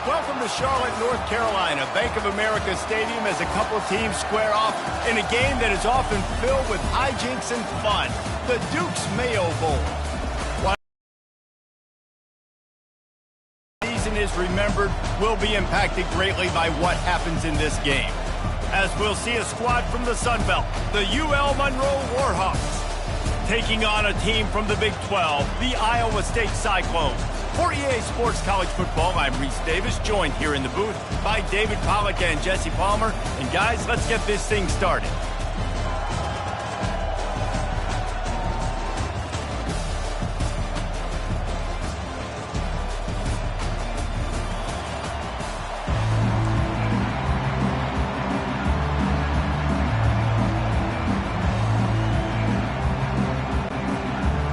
Welcome to Charlotte, North Carolina. Bank of America Stadium as a couple teams square off in a game that is often filled with hijinks and fun. The Duke's Mayo Bowl. While the season is remembered, will be impacted greatly by what happens in this game. As we'll see a squad from the Sun Belt, the UL Monroe Warhawks, taking on a team from the Big 12, the Iowa State Cyclones. For EA Sports College Football, I'm Reese Davis, joined here in the booth by David Pollack and Jesse Palmer. And guys, let's get this thing started.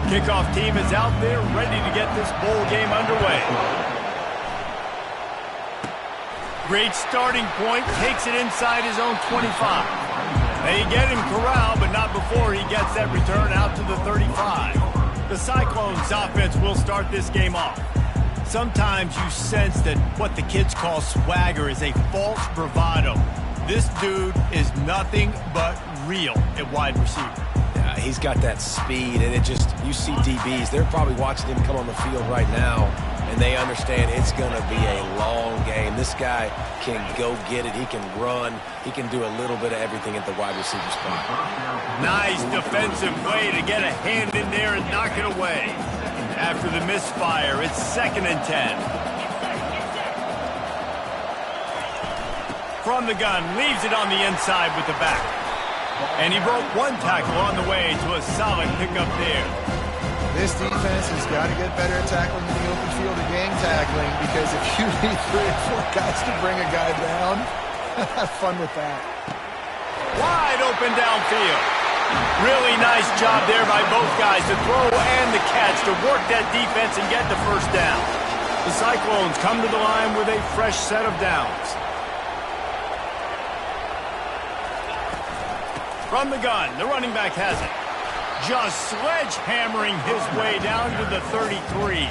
Kickoff team is out there ready to get this bowl game underway. Great starting point, takes it inside his own 25. They get him corralled, but not before he gets that return out to the 35. The Cyclones offense will start this game off. Sometimes you sense that what the kids call swagger is a false bravado. This dude is nothing but real at wide receiver. He's got that speed, and you see DBs, they're probably watching him come on the field right now, and they understand it's going to be a long game. This guy can go get it. He can run. He can do a little bit of everything at the wide receiver spot. Nice defensive way to get a hand in there and knock it away. After the misfire, it's 2nd and 10. From the gun, leaves it on the inside with the back. And he broke one tackle on the way to a solid pickup there. This defense has got to get better at tackling in the open field or gang tackling, because if you need 3 or 4 guys to bring a guy down, have fun with that. Wide open downfield. Really nice job there by both guys, the throw and the catch, to work that defense and get the first down. The Cyclones come to the line with a fresh set of downs. From the gun, the running back has it. Just sledgehammering his way down to the 33.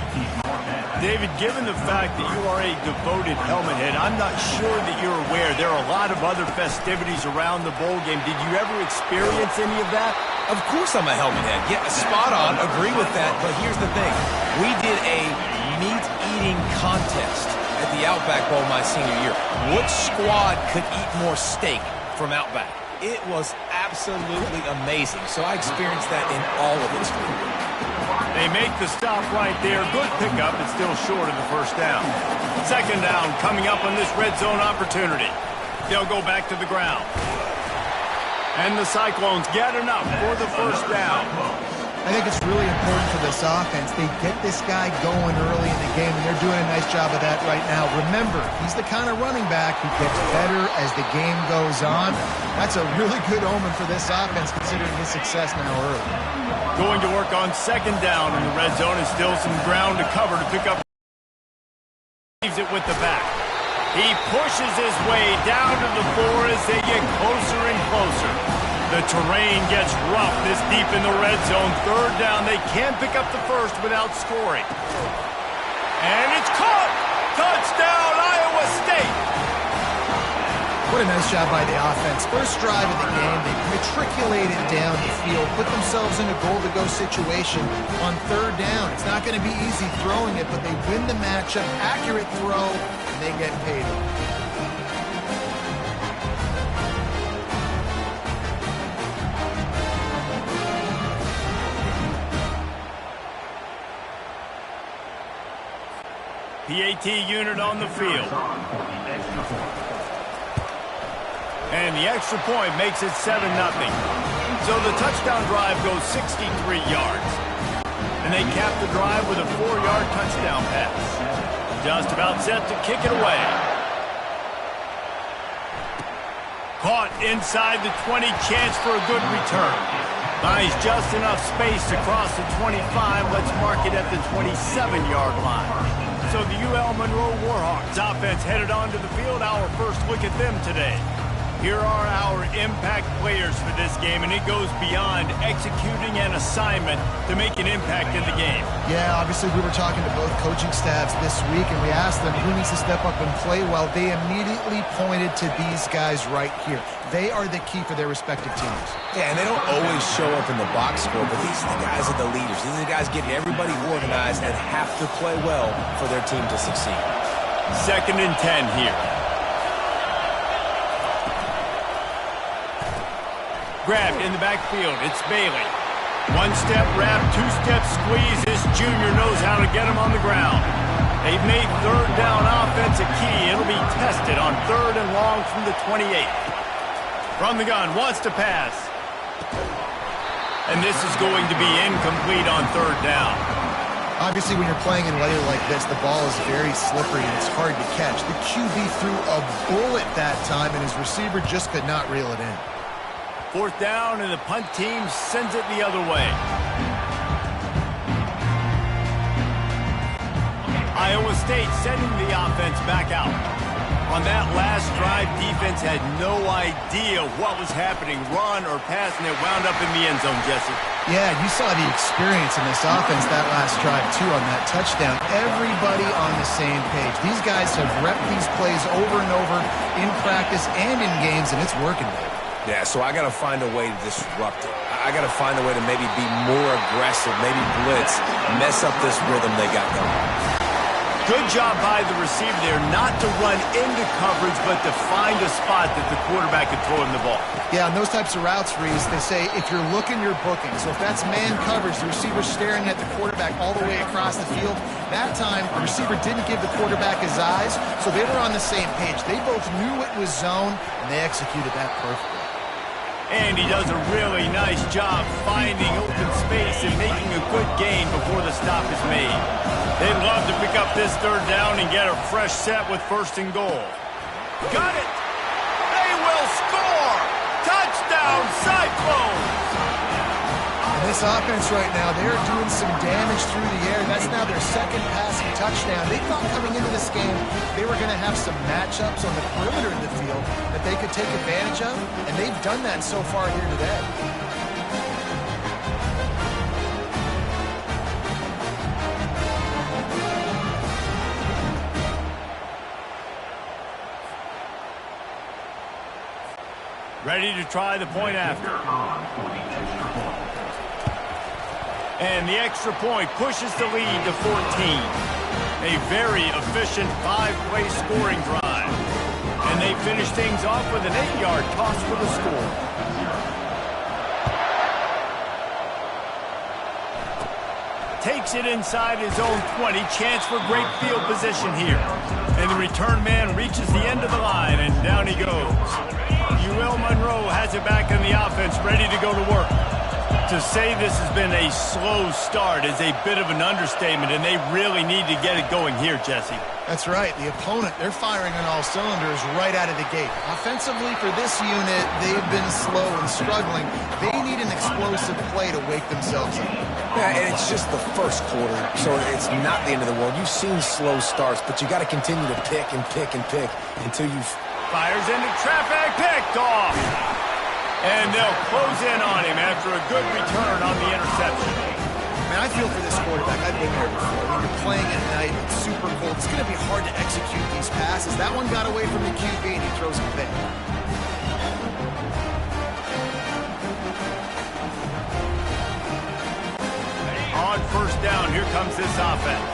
David, given the fact that you are a devoted helmet head, I'm not sure that you're aware there are a lot of other festivities around the bowl game. Did you ever experience any of that? Of course I'm a helmet head. Yeah, spot on. Agree with that. But here's the thing. We did a meat-eating contest at the Outback Bowl my senior year. Which squad could eat more steak from Outback? It was absolutely amazing. So I experienced that in all of its form. They make the stop right there. Good pickup, but still short of the first down. 2nd down coming up on this red zone opportunity. They'll go back to the ground. And the Cyclones get enough for the first down. I think it's really important for this offense. They get this guy going early in the game, and they're doing a nice job of that right now. Remember, he's the kind of running back who gets better as the game goes on. That's a really good omen for this offense, considering his success now early. Going to work on 2nd down in the red zone, and still some ground to cover to pick up. Leaves it with the back. He pushes his way down to the 4 as they get closer and closer. The terrain gets rough this deep in the red zone. 3rd down. They can't pick up the first without scoring. And it's caught! Touchdown, Iowa State! What a nice job by the offense. First drive of the game, they matriculated down the field, put themselves in a goal-to-go situation on 3rd down. It's not going to be easy throwing it, but they win the matchup. Accurate throw, and they get paid. PAT unit on the field. And the extra point makes it 7-0. So the touchdown drive goes 63 yards. And they cap the drive with a 4-yard touchdown pass. Just about set to kick it away. Caught inside the 20, chance for a good return. Buys just enough space to cross the 25. Let's mark it at the 27-yard line. So the UL Monroe Warhawks offense headed onto the field. Our first look at them today. Here are our impact players for this game, and it goes beyond executing an assignment to make an impact in the game. Yeah, obviously we were talking to both coaching staffs this week, and we asked them who needs to step up and play well. They immediately pointed to these guys right here. They are the key for their respective teams. Yeah, and they don't always show up in the box score, but these are the guys that are the leaders. These are the guys getting everybody organized and have to play well for their team to succeed. 2nd and 10 here. Grabbed in the backfield. It's Bailey. One-step wrap, two-step squeeze. This junior knows how to get him on the ground. They've made 3rd down offense a key. It'll be tested on 3rd and long from the 28. From the gun, wants to pass. And this is going to be incomplete on 3rd down. Obviously, when you're playing in weather like this, the ball is very slippery and it's hard to catch. The QB threw a bullet that time, and his receiver just could not reel it in. 4th down, and the punt team sends it the other way. Iowa State sending the offense back out. On that last drive, defense had no idea what was happening, run or pass, and it wound up in the end zone, Jesse. Yeah, you saw the experience in this offense that last drive, too, on that touchdown. Everybody on the same page. These guys have repped these plays over and over in practice and in games, and it's working, baby. Yeah, so I got to find a way to disrupt it. I got to find a way to maybe be more aggressive, maybe blitz, mess up this rhythm they got going. Good job by the receiver there not to run into coverage, but to find a spot that the quarterback could throw him the ball. Yeah, on those types of routes, Reese, they say if you're looking, you're booking. So if that's man coverage, the receiver's staring at the quarterback all the way across the field. That time, the receiver didn't give the quarterback his eyes, so they were on the same page. They both knew it was zone, and they executed that perfectly. And he does a really nice job finding open space and making a good gain before the stop is made. They'd love to pick up this 3rd down and get a fresh set with 1st and goal. Got it! They will score! Touchdown, Cyclones! And this offense right now, they're doing some damage through the air. That's now their 2nd passing touchdown. They thought coming into this game they were going to have some matchups on the perimeter in the field that they could take advantage of, and they've done that so far here today. Ready to try the point after. And the extra point pushes the lead to 14. A very efficient 5-play scoring drive. And they finish things off with an 8-yard toss for the score. Takes it inside his own 20. Chance for great field position here. And the return man reaches the end of the line, and down he goes. UL Monroe has it back in the offense, ready to go to work. To say this has been a slow start is a bit of an understatement, and they really need to get it going here, Jesse. That's right. The opponent, they're firing on all cylinders right out of the gate. Offensively for this unit, they've been slow and struggling. They need an explosive play to wake themselves up. Yeah, and it's just the first quarter, so it's not the end of the world. You've seen slow starts, but you got to continue to pick and pick and pick until you've... Fires into traffic, picked off. And they'll close in on him after a good return on the interception. Man, I feel for this quarterback. I've been there before. When you're playing at night, it's super cold. It's going to be hard to execute these passes. That one got away from the QB, and he throws it back. On 1st down, here comes this offense.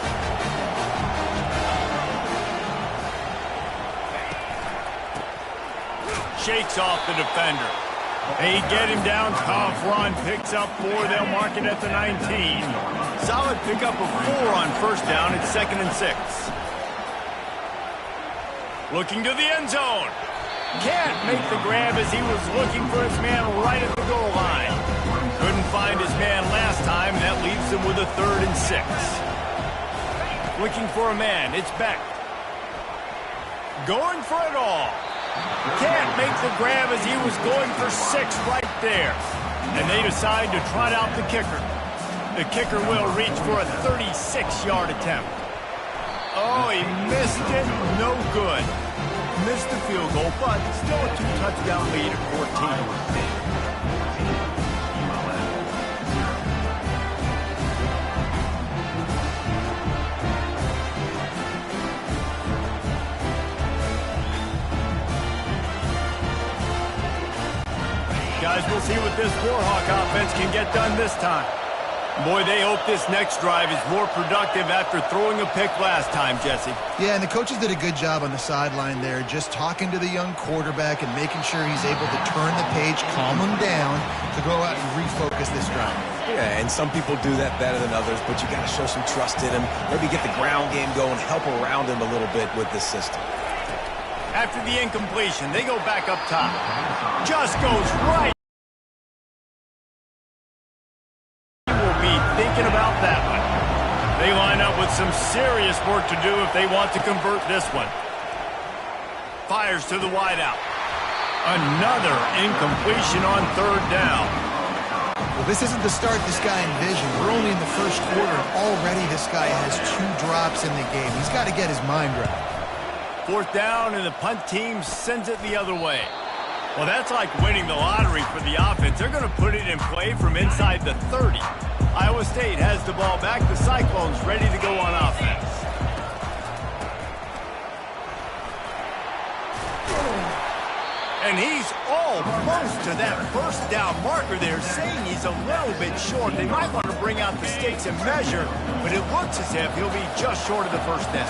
Shakes off the defender. They get him down. Tough run. Picks up 4. They'll mark it at the 19. Solid pickup of 4 on 1st down. It's 2nd and 6. Looking to the end zone. Can't make the grab as he was looking for his man right at the goal line. Couldn't find his man last time. That leaves him with a 3rd and 6. Looking for a man. It's Beck. Going for it all. Can't make the grab as he was going for 6 right there. And they decide to trot out the kicker. The kicker will reach for a 36-yard attempt. Oh, he missed it. No good. Missed the field goal, but still a 2-touchdown lead at 14. Guys, we'll see what this Warhawk offense can get done this time. Boy, they hope this next drive is more productive after throwing a pick last time, Jesse. Yeah, and the coaches did a good job on the sideline there, just talking to the young quarterback and making sure he's able to turn the page, calm him down, to go out and refocus this drive. Yeah, and some people do that better than others, but you got to show some trust in him. Maybe get the ground game going, help around him a little bit with this system. After the incompletion, they go back up top. Just goes right. Thinking about that one. They line up with some serious work to do if they want to convert this one. Fires to the wideout. Another incompletion on third down. Well, this isn't the start this guy envisioned. We're only in the first quarter, and already this guy has 2 drops in the game. He's got to get his mind right. Fourth down, and the punt team sends it the other way. Well, that's like winning the lottery for the offense. They're going to put it in play from inside the 30. Iowa State has the ball back. The Cyclones ready to go on offense. And he's almost to that first down marker there, saying he's a little bit short. They might want to bring out the stakes and measure, but it looks as if he'll be just short of the first down.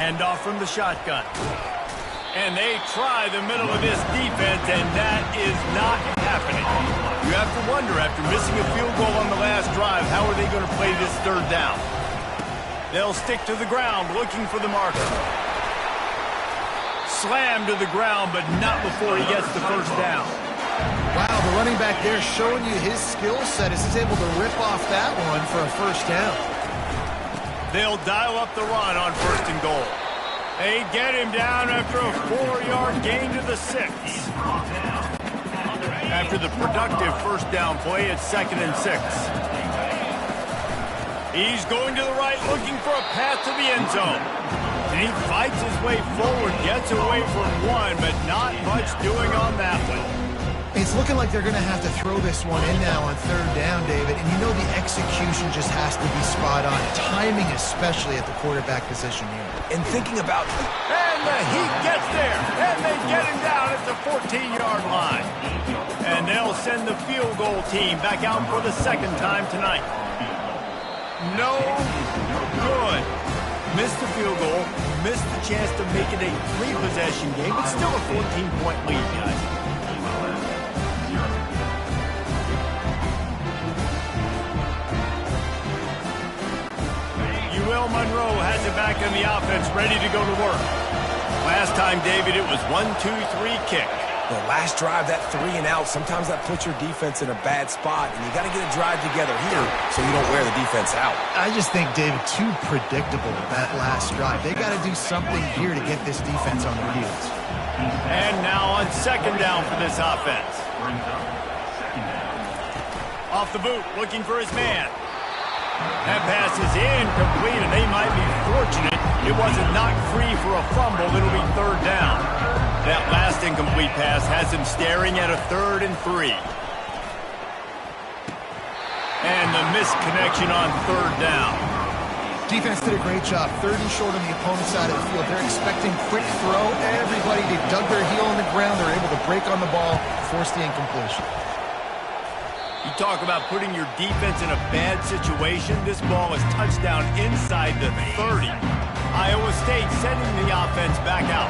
Hand off from the shotgun. And they try the middle of this defense, and that is not happening. You have to wonder, after missing a field goal on the last drive, how are they going to play this third down? They'll stick to the ground, looking for the marker. Slam to the ground, but not before he gets the first down. Wow, the running back there showing you his skill set as he's able to rip off that one for a first down. They'll dial up the run on first and goal. They get him down after a 4-yard gain to the 6. After the productive first down play, it's 2nd and 6. He's going to the right, looking for a path to the end zone. And he fights his way forward, gets away from one, but not much doing on that one. It's looking like they're going to have to throw this one in now on third down, David. And you know the execution just has to be spot on. Timing especially at the quarterback position here. And thinking about... And the Heat gets there. And they get him down at the 14-yard line. And they'll send the field goal team back out for the second time tonight. No good. Missed the field goal. Missed the chance to make it a 3-possession game. But still a 14-point lead, guys. Will Monroe has it back in the offense, ready to go to work. Last time, David, it was 1-2-3 kick. The last drive, that 3 and out, sometimes that puts your defense in a bad spot, and you got to get a drive together here so you don't wear the defense out. I just think, David, too predictable that last drive. They got to do something here to get this defense on their heels. And now on second down for this offense. Off the boot, looking for his man. That pass is incomplete, and they might be fortunate it wasn't knocked free for a fumble. It'll be third down. That last incomplete pass has him staring at a 3rd and 3. And the missed connection on third down. Defense did a great job. 3rd and short on the opponent's side of the field. They're expecting quick throw. Everybody, they dug their heel on the ground. They're able to break on the ball, force the incompletion. You talk about putting your defense in a bad situation. This ball is touchdown inside the 30. Iowa State sending the offense back out.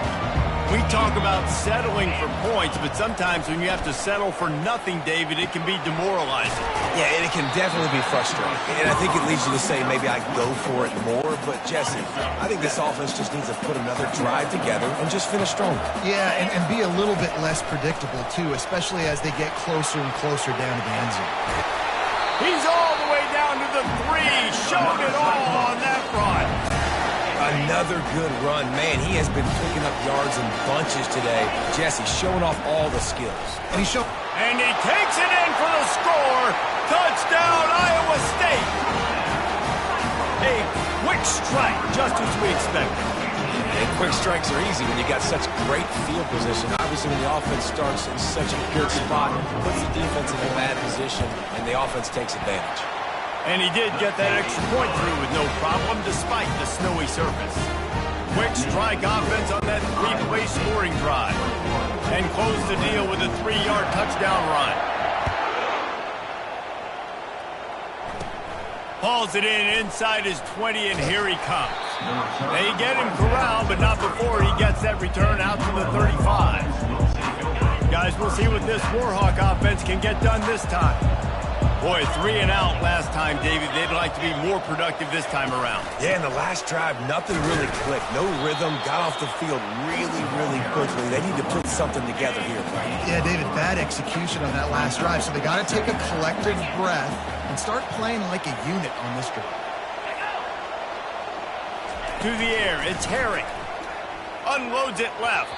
We talk about settling for points, but sometimes when you have to settle for nothing, David, it can be demoralizing. Yeah, and it can definitely be frustrating. And I think it leads you to say maybe I go for it more. But, Jesse, I think this offense just needs to put another drive together and just finish strong. Yeah, and be a little bit less predictable, too, especially as they get closer and closer down to the end zone. He's all the way down to the 3. Showed it all on that run. Another good run. Man, he has been picking up yards in bunches today. Jesse showing off all the skills. And he takes it in for the score. Touchdown, Iowa State. A quick strike, just as we expected. And quick strikes are easy when you got such great field position. Obviously, when the offense starts in such a good spot, puts the defense in a bad position, and the offense takes advantage. And he did get that extra point through with no problem despite the snowy surface. Quick strike offense on that three-play scoring drive. And close the deal with a 3-yard touchdown run. Hauls it in inside his 20, and here he comes. They get him corralled, but not before he gets that return out to the 35. Guys, we'll see what this Warhawk offense can get done this time. Boy, 3 and out last time, David. They'd like to be more productive this time around. Yeah, in the last drive, nothing really clicked. No rhythm, got off the field really, really quickly. They need to put something together here, Frank. Yeah, David, bad execution on that last drive. So they got to take a collective breath and start playing like a unit on this drive. To the air, it's Herring. Unloads it left.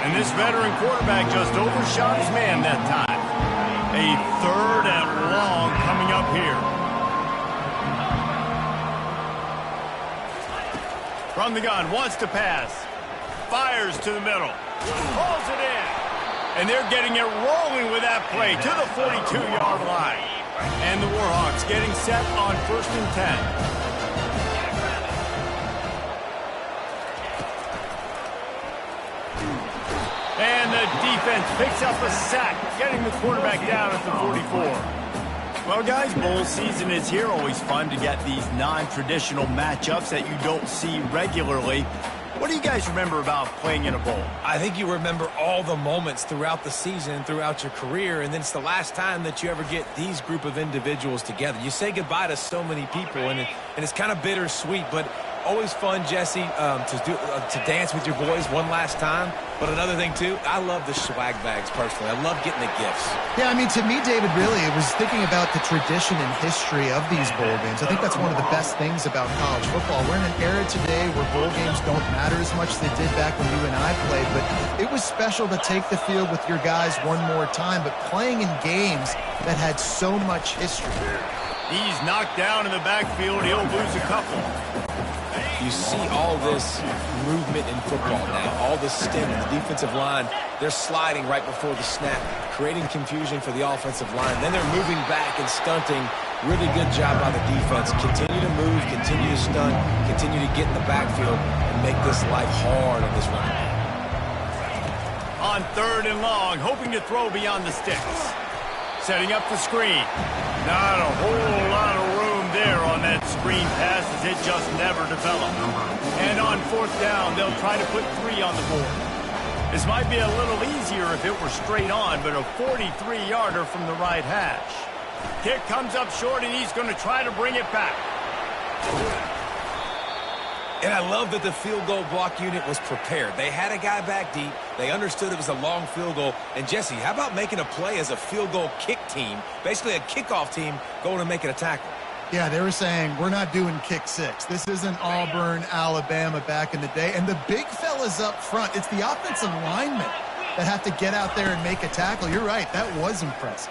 And this veteran quarterback just overshot his man that time. A 3rd and long coming up here. From the gun, wants to pass. Fires to the middle. Pulls it in. And they're getting it rolling with that play to the 42-yard line. And the Warhawks getting set on 1st and 10. And the defense picks up a sack, getting the quarterback down at the 44. Well, guys, bowl season is here. Always fun to get these non-traditional matchups that you don't see regularly. What do you guys remember about playing in a bowl? I think you remember all the moments throughout the season, throughout your career, and then it's the last time that you ever get these group of individuals together. You say goodbye to so many people, and it's kind of bittersweet, but always fun, Jesse, to dance with your boys one last time. But another thing, too, I love the swag bags, personally. I love getting the gifts. Yeah, I mean, to me, David, really, it was thinking about the tradition and history of these bowl games. I think that's one of the best things about college football. We're in an era today where bowl games don't matter as much as they did back when you and I played, but it was special to take the field with your guys one more time, but playing in games that had so much history. He's knocked down in the backfield. He'll lose a couple. You see all this movement in football now, all the stem in the defensive line. They're sliding right before the snap, creating confusion for the offensive line. Then they're moving back and stunting. Really good job by the defense. Continue to move, continue to stunt, continue to get in the backfield and make this life hard on this running back. On 3rd and long, hoping to throw beyond the sticks. Setting up the screen. Not a whole lot of room there on that screen pass as it just never developed. And on 4th down, they'll try to put 3 on the board. This might be a little easier if it were straight on, but a 43-yarder from the right hash. Kick comes up short, and he's going to try to bring it back. And I love that the field goal block unit was prepared. They had a guy back deep. They understood it was a long field goal. And, Jesse, how about making a play as a field goal kick team, basically a kickoff team, going and making a tackle? Yeah, they were saying, we're not doing kick 6. This isn't Auburn, Alabama back in the day. And the big fellas up front, it's the offensive linemen that have to get out there and make a tackle. You're right, that was impressive.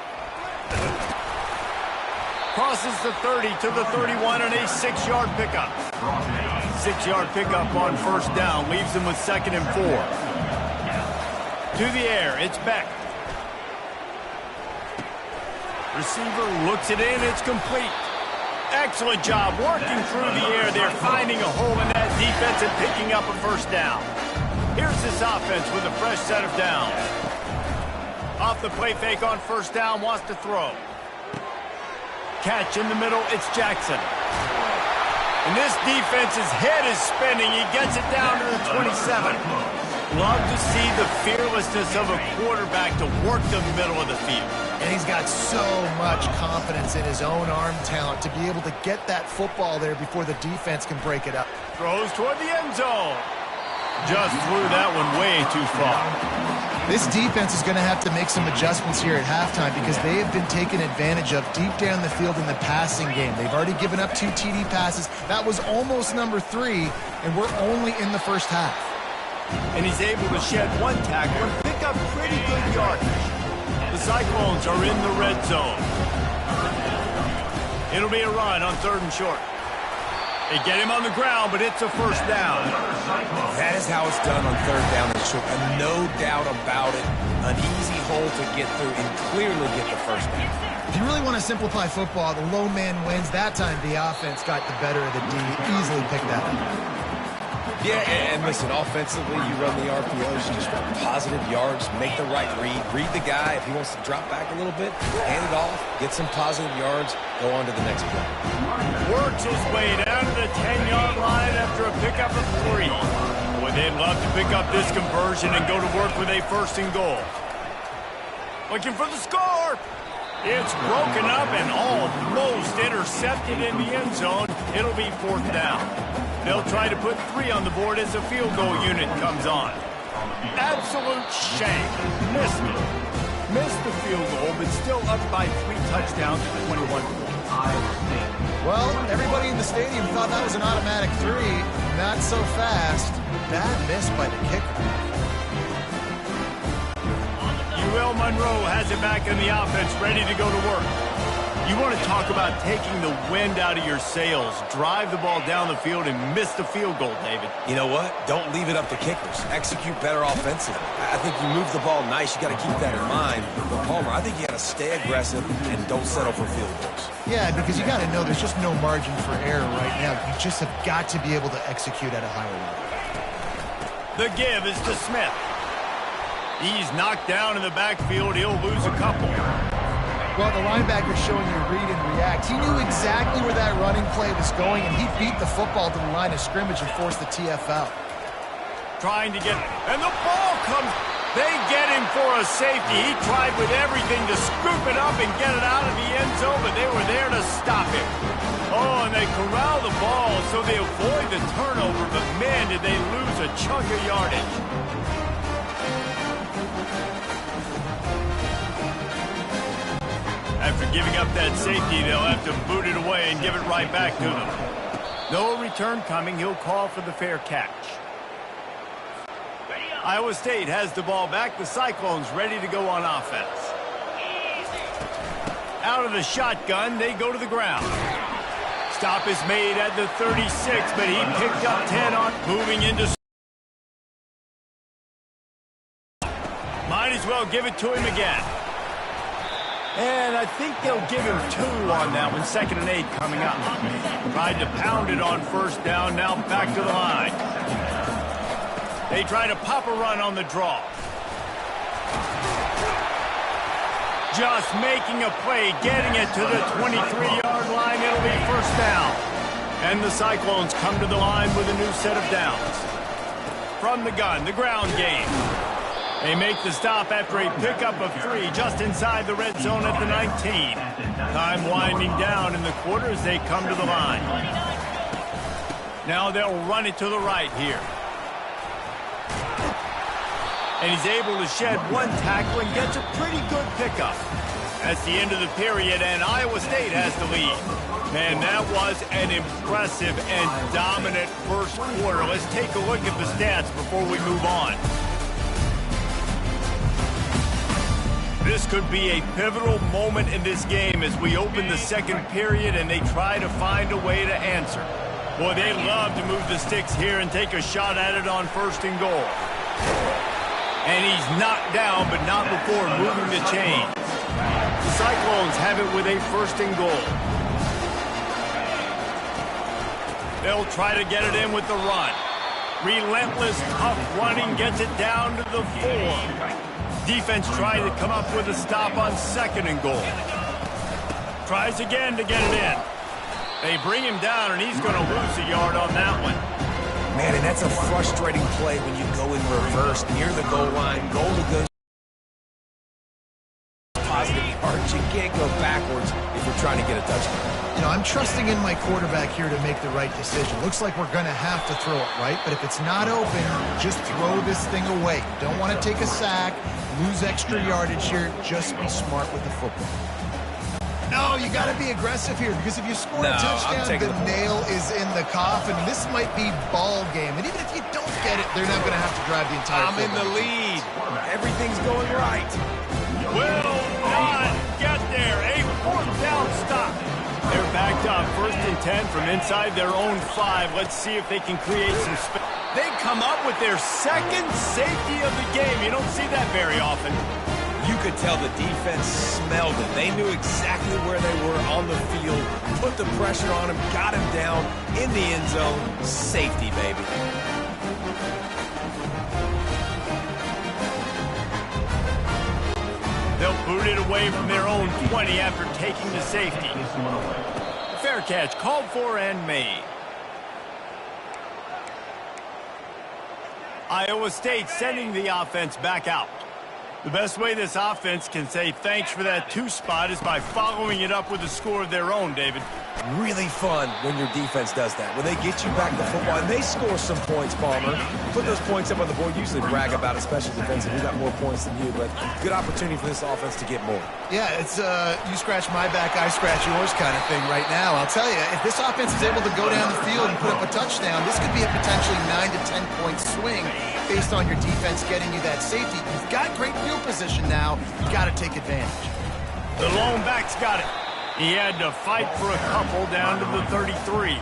Crosses the 30 to the 31 and a 6-yard pickup. 6-yard pickup on 1st down. Leaves them with 2nd and 4. To the air. It's Beck. Receiver looks it in. It's complete. Excellent job working through the air. They're finding a hole in that defense and picking up a 1st down. Here's this offense with a fresh set of downs. Off the play fake on 1st down. Wants to throw. Catch in the middle, it's Jackson. And this defense's head is spinning. He gets it down to the 27. Love to see the fearlessness of a quarterback to work the middle of the field. And he's got so much confidence in his own arm talent to be able to get that football there before the defense can break it up. Throws toward the end zone. Just threw that one way too far. This defense is going to have to make some adjustments here at halftime because they have been taken advantage of deep down the field in the passing game. They've already given up 2 TD passes. That was almost number 3, and we're only in the 1st half. And he's able to shed 1 tackle and pick up pretty good yardage. The Cyclones are in the red zone. It'll be a run on 3rd and short. They get him on the ground, but it's a first down. That is how it's done on third down and short. And no doubt about it, an easy hole to get through and clearly get the first down. If you really want to simplify football, the low man wins. That time the offense got the better of the D. Easily picked that up. Yeah, and listen, offensively, you run the RPOs, you just run positive yards, make the right read the guy. If he wants to drop back a little bit, hand it off, get some positive yards, go on to the next play. Works his way down to the 10-yard line after a pickup of 3. Boy, they'd love to pick up this conversion and go to work with a first and goal. Looking for the score. It's broken up and almost intercepted in the end zone. It'll be fourth down. They'll try to put 3 on the board as the field goal unit comes on. Absolute shame. Missed it. Missed the field goal, but still up by 3 touchdowns to 21 points. Well, everybody in the stadium thought that was an automatic 3. Not so fast. Bad miss by the kicker. UL Monroe has it back in the offense, ready to go to work. You want to talk about taking the wind out of your sails. Drive the ball down the field and miss the field goal, David. You know what? Don't leave it up to kickers. Execute better offensively. I think you move the ball nice. You got to keep that in mind. But Palmer, I think you got to stay aggressive and don't settle for field goals. Yeah, because you got to know there's just no margin for error right now. You just have got to be able to execute at a higher level. The give is to Smith. He's knocked down in the backfield. He'll lose a couple. Well, the linebacker's showing you read and react. He knew exactly where that running play was going, and he beat the football to the line of scrimmage and forced the TFL. Trying to get, and the ball comes. They get him for a safety. He tried with everything to scoop it up and get it out of the end zone, but they were there to stop him. Oh, and they corral the ball so they avoid the turnover, but man, did they lose a chunk of yardage. After giving up that safety, they'll have to boot it away and give it right back to them. No return coming. He'll call for the fair catch. Iowa State has the ball back. The Cyclones ready to go on offense. Out of the shotgun, they go to the ground. Stop is made at the 36, but he picked up 10 on moving into. Might as well give it to him again. And I think they'll give him 2 on that one. 2nd and 8 coming up. Tried to pound it on first down. Now back to the line. They try to pop a run on the draw. Just making a play, getting it to the 23-yard line. It'll be first down. And the Cyclones come to the line with a new set of downs. From the gun, the ground game. They make the stop after a pickup of 3 just inside the red zone at the 19. Time winding down in the quarter as they come to the line. Now they'll run it to the right here. And he's able to shed 1 tackle and gets a pretty good pickup. That's the end of the period, and Iowa State has the lead. Man, that was an impressive and dominant first quarter. Let's take a look at the stats before we move on. This could be a pivotal moment in this game as we open the second period and they try to find a way to answer. Boy, they love to move the sticks here and take a shot at it on first and goal. And he's knocked down, but not before moving the chains. The Cyclones have it with a first and goal. They'll try to get it in with the run. Relentless, tough running gets it down to the 4. Defense trying to come up with a stop on 2nd and goal. Tries again to get it in. They bring him down, and he's going to lose a yard on that one. Man, and that's a frustrating play when you go in reverse near the goal line. Goal to go positive yards. You can't go backwards if you're trying to get a touchdown. You know, I'm trusting in my quarterback here to make the right decision. Looks like we're going to have to throw it, right? But if it's not open, just throw this thing away. Don't want to take a sack, lose extra yardage here. Just be smart with the football. No, you got to be aggressive here because if you score a touchdown, the nail is in the coffin. This might be ball game. And even if you don't get it, they're not going to have to drive the entire I'm in the lead. Everything's going right. Will not get there. A 4th down stop. They're backed up 1st and 10 from inside their own 5. Let's see if they can create some space. They come up with their second safety of the game. You don't see that very often. You could tell the defense smelled it. They knew exactly where they were on the field, put the pressure on him, got him down in the end zone. Safety, baby. They'll boot it away from their own 20 after taking the safety. Fair catch, called for and made. Iowa State sending the offense back out. The best way this offense can say thanks for that 2 spot is by following it up with a score of their own, David. Really fun when your defense does that. When they get you back to football and they score some points, Palmer. Put those points up on the board. Usually brag about it, special defensive. We got more points than you, but good opportunity for this offense to get more. Yeah, it's you scratch my back, I scratch yours kind of thing right now. I'll tell you, if this offense is able to go down the field and put up a touchdown, this could be a potentially 9 to 10 point swing based on your defense getting you that safety. You've got great field position now. You've got to take advantage. The lone back's got it. He had to fight for a couple down to the 33.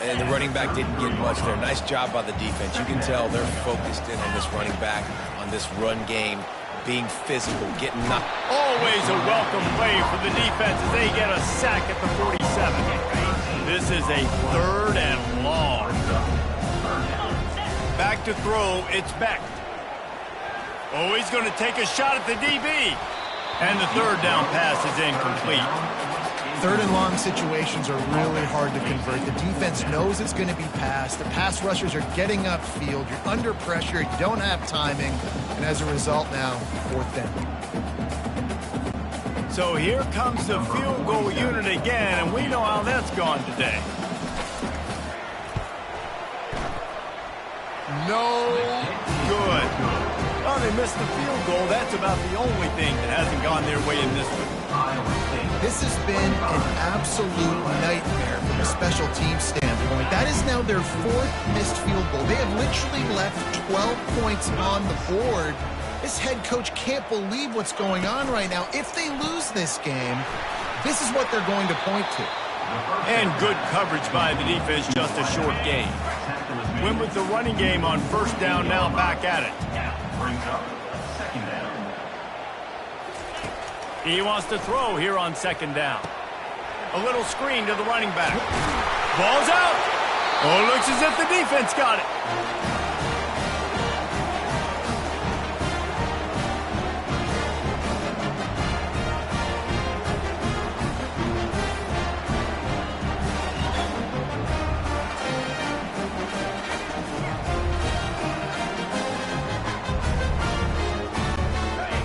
And the running back didn't get much there. Nice job by the defense. You can tell they're focused in on this running back, on this run game, being physical, getting knocked. Always a welcome play for the defense as they get a sack at the 47. This is a 3rd and long. Back to throw, it's Beck. Oh, he's going to take a shot at the DB. And the 3rd down pass is incomplete. 3rd and long situations are really hard to convert. The defense knows it's going to be passed. The pass rushers are getting upfield. You're under pressure. You don't have timing. And as a result now, 4th down. So here comes the field goal unit again, and we know how that's gone today. No good. Well, they missed the field goal. That's about the only thing that hasn't gone their way in this one. This has been an absolute nightmare from a special team standpoint. That is now their 4th missed field goal. They have literally left 12 points on the board. This head coach can't believe what's going on right now. If they lose this game, this is what they're going to point to. And good coverage by the defense, just a short gain. Went with the running game on 1st down, now back at it. He wants to throw here on 2nd down. A little screen to the running back. Ball's out. Oh, looks as if the defense got it.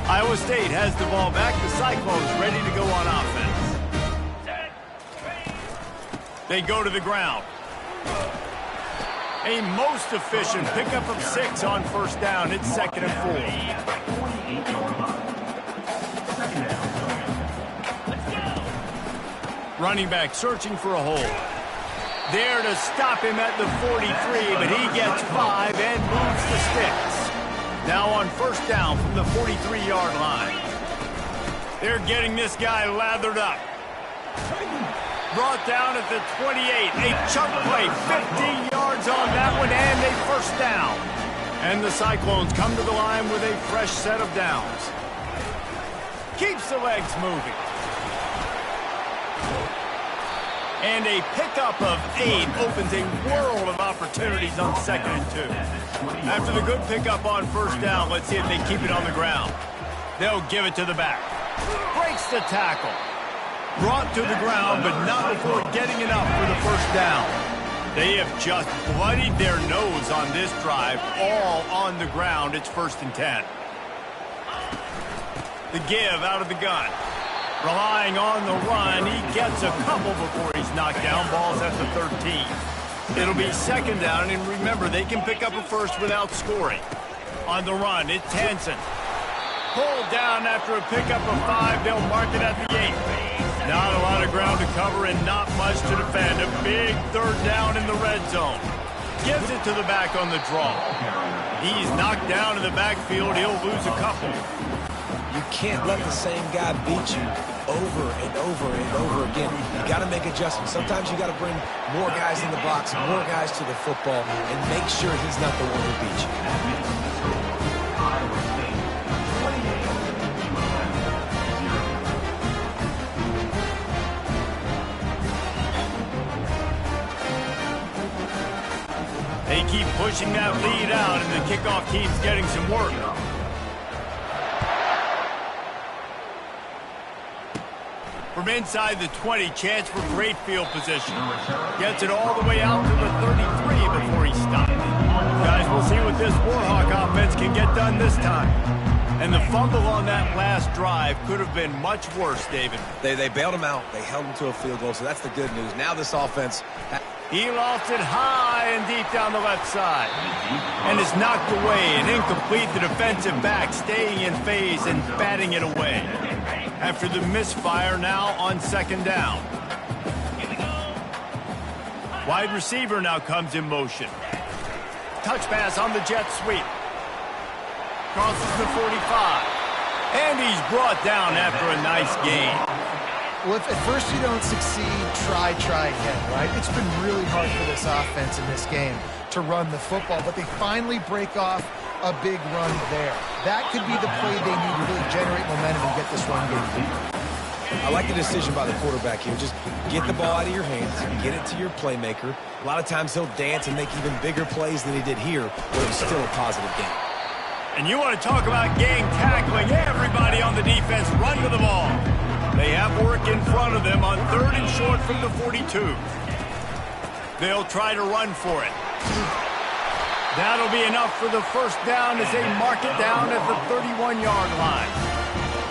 Iowa State has the ball back. The Cyclones ready to go on offense. They go to the ground. A most efficient pickup of 6 on 1st down. It's 2nd and 4. Running back searching for a hole. There to stop him at the 43, but he gets 5 and moves the sticks. Now on 1st down from the 43-yard line. They're getting this guy lathered up. Brought down at the 28. A chunk play, 15 yards on that one, and a 1st down. And the Cyclones come to the line with a fresh set of downs. Keeps the legs moving. And a pickup of 8 opens a world of opportunities on 2nd and 2. After the good pickup on 1st down, let's see if they keep it on the ground. They'll give it to the back. Breaks the tackle. Brought to the ground, but not before getting enough for the 1st down. They have just bloodied their nose on this drive, all on the ground. It's 1st and 10. The give out of the gun. Relying on the run, he gets a couple before he's knocked down. Ball's at the 13. It'll be 2nd down, and remember, they can pick up a 1st without scoring. On the run, it's Hansen. Pulled down after a pickup of 5. They'll mark it at the 8. Not a lot of ground to cover and not much to defend. A big 3rd down in the red zone. Gives it to the back on the draw. He's knocked down in the backfield. He'll lose a couple. You can't let the same guy beat you over and over and over again. You got to make adjustments. Sometimes you got to bring more guys in the box, more guys to the football, and make sure he's not the one who beats you. They keep pushing that lead out, and the kickoff team's getting some work. From inside the 20, chance for great field position. Gets it all the way out to the 33 before he stops. Guys, we'll see what this Warhawk offense can get done this time. And the fumble on that last drive could have been much worse, David. They bailed him out. They held him to a field goal, so that's the good news. Now this offense... He lofts it high and deep down the left side. And is knocked away and incomplete. The defensive back staying in phase and batting it away. After the misfire, now on second down. Wide receiver now comes in motion. Touch pass on the jet sweep. Crosses the 45. And he's brought down after a nice gain. Well, if at first you don't succeed, try again, right? It's been really hard for this offense in this game to run the football, but they finally break off a big run there. That could be the play they need to really generate momentum and get this run game going. I like the decision by the quarterback here. Just get the ball out of your hands, get it to your playmaker. A lot of times he'll dance and make even bigger plays than he did here, but it was still a positive game. And you want to talk about gang tackling. Everybody on the defense run to the ball. They have work in front of them on 3rd and short from the 42. They'll try to run for it. That'll be enough for the first down as they mark it down at the 31-yard line.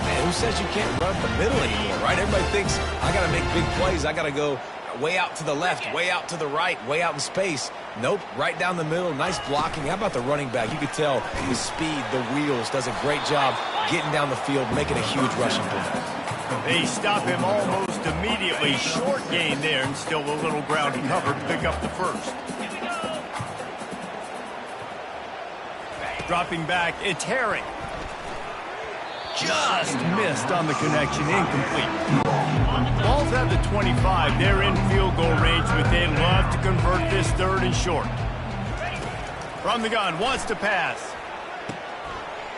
Man, who says you can't run the middle anymore, right? Everybody thinks, I got to make big plays. I got to go way out to the left, way out to the right, way out in space. Nope, right down the middle, nice blocking. How about the running back? You could tell the speed, the wheels, does a great job getting down the field, making a huge rushing play. They stop him almost immediately. Short gain there, and still a little ground cover to pick up the first. Dropping back, it's Herring. Just missed on the connection, incomplete. Ball's at the 25. They're in field goal range, but they'd love to convert this 3rd and short. From the gun, wants to pass.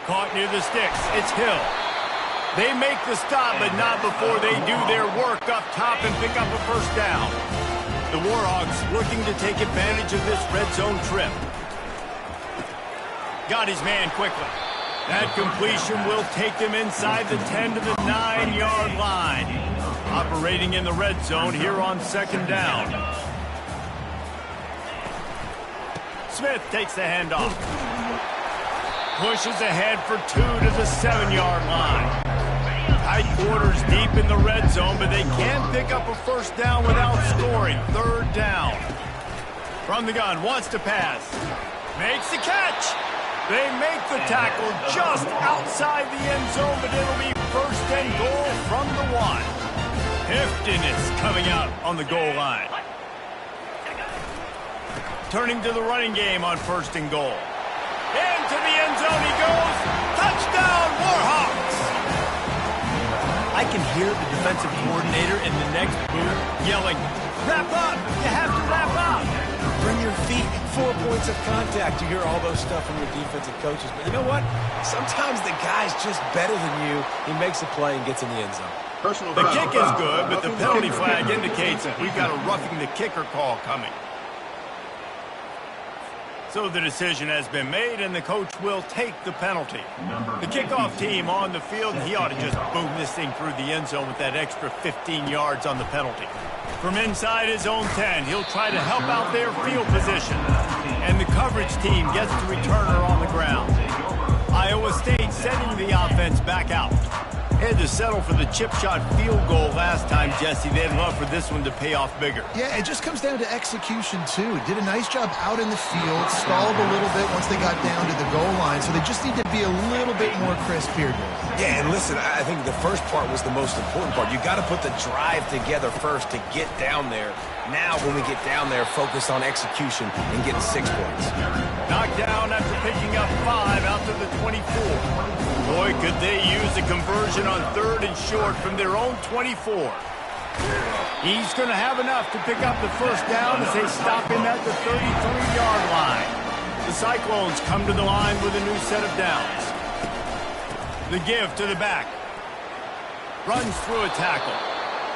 Caught near the sticks. It's Hill. They make the stop, but not before they do their work up top and pick up a first down. The Warhawks looking to take advantage of this red zone trip. Got his man quickly. That completion will take them inside the 10 to the 9-yard line. Operating in the red zone here on second down. Smith takes the handoff. Pushes ahead for 2 to the 7-yard line. Tight quarters deep in the red zone, but they can't pick up a first down without scoring. 3rd down. From the gun, wants to pass. Makes the catch. They make the tackle just outside the end zone, but it'll be 1st and goal from the 1. Hifton is coming out on the goal line. Turning to the running game on 1st and goal. Into the end zone he goes. Touchdown, Warhawks! I can hear the defensive coordinator in the next booth yelling, wrap up! You have to wrap up! Bring your feet, 4 points of contact. You hear all those stuff from your defensive coaches. But you know what? Sometimes the guy's just better than you. He makes a play and gets in the end zone. The kick is good, but the penalty flag indicates that we've got a roughing the kicker call coming. So the decision has been made, and the coach will take the penalty. The kickoff team on the field, and he ought to just boom this thing through the end zone with that extra 15 yards on the penalty. From inside his own 10, he'll try to help out their field position. And the coverage team gets the returner on the ground. Iowa State sending the offense back out. Had to settle for the chip shot field goal last time, Jesse. They'd love for this one to pay off bigger. Yeah, it just comes down to execution, too. Did a nice job out in the field, stalled a little bit once they got down to the goal line, so they just need to be a little bit more crisp here. Yeah, and listen, I think the first part was the most important part. You got to put the drive together first to get down there Now when we get down there, focus on execution and getting 6 points. Knocked down after picking up 5 out to the 24. Boy, could they use a conversion on 3rd and short from their own 24. He's going to have enough to pick up the first down as they stop him at the 33-yard line. The Cyclones come to the line with a new set of downs. The give to the back. Runs through a tackle.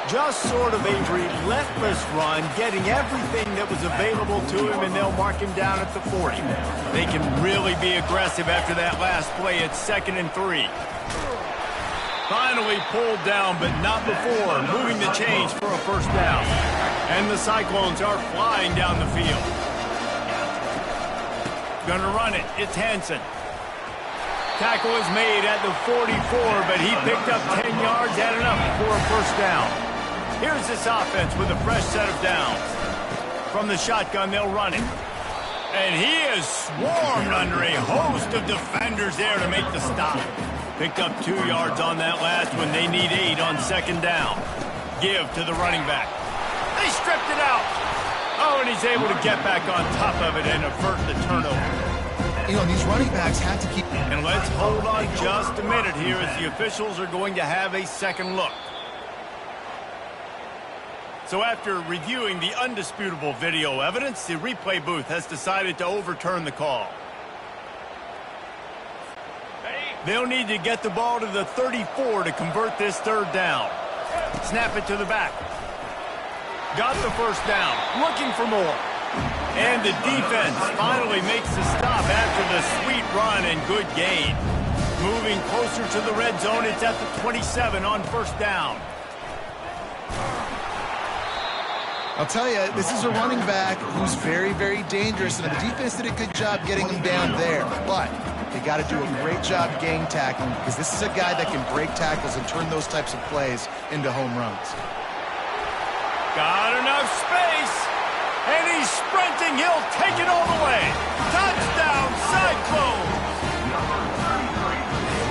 Just sort of a relentless run, getting everything that was available to him, and they'll mark him down at the 40. They can really be aggressive after that last play at 2nd and 3. Finally pulled down, but not before moving the chains for a first down. And the Cyclones are flying down the field. Gonna run it. It's Hansen. Tackle is made at the 44, but he picked up 10 yards, had enough for a first down. Here's this offense with a fresh set of downs. From the shotgun, they'll run it. And he is swarmed under a host of defenders there to make the stop. Picked up 2 yards on that last one. They need 8 on 2nd down. Give to the running back. They stripped it out. Oh, and he's able to get back on top of it and avert the turnover. You know, these running backs have to keep... And let's hold on just a minute here as the officials are going to have a second look. So after reviewing the undisputable video evidence, the replay booth has decided to overturn the call. They'll need to get the ball to the 34 to convert this 3rd down. Snap it to the back. Got the first down. Looking for more. And the defense finally makes the stop after the sweet run and good gain. Moving closer to the red zone. It's at the 27 on first down. I'll tell you, this is a running back who's very, very dangerous, and the defense did a good job getting him down there. But they got to do a great job gang tackling, because this is a guy that can break tackles and turn those types of plays into home runs. Got enough space, and he's sprinting. He'll take it all the way. Touchdown, Cyclones!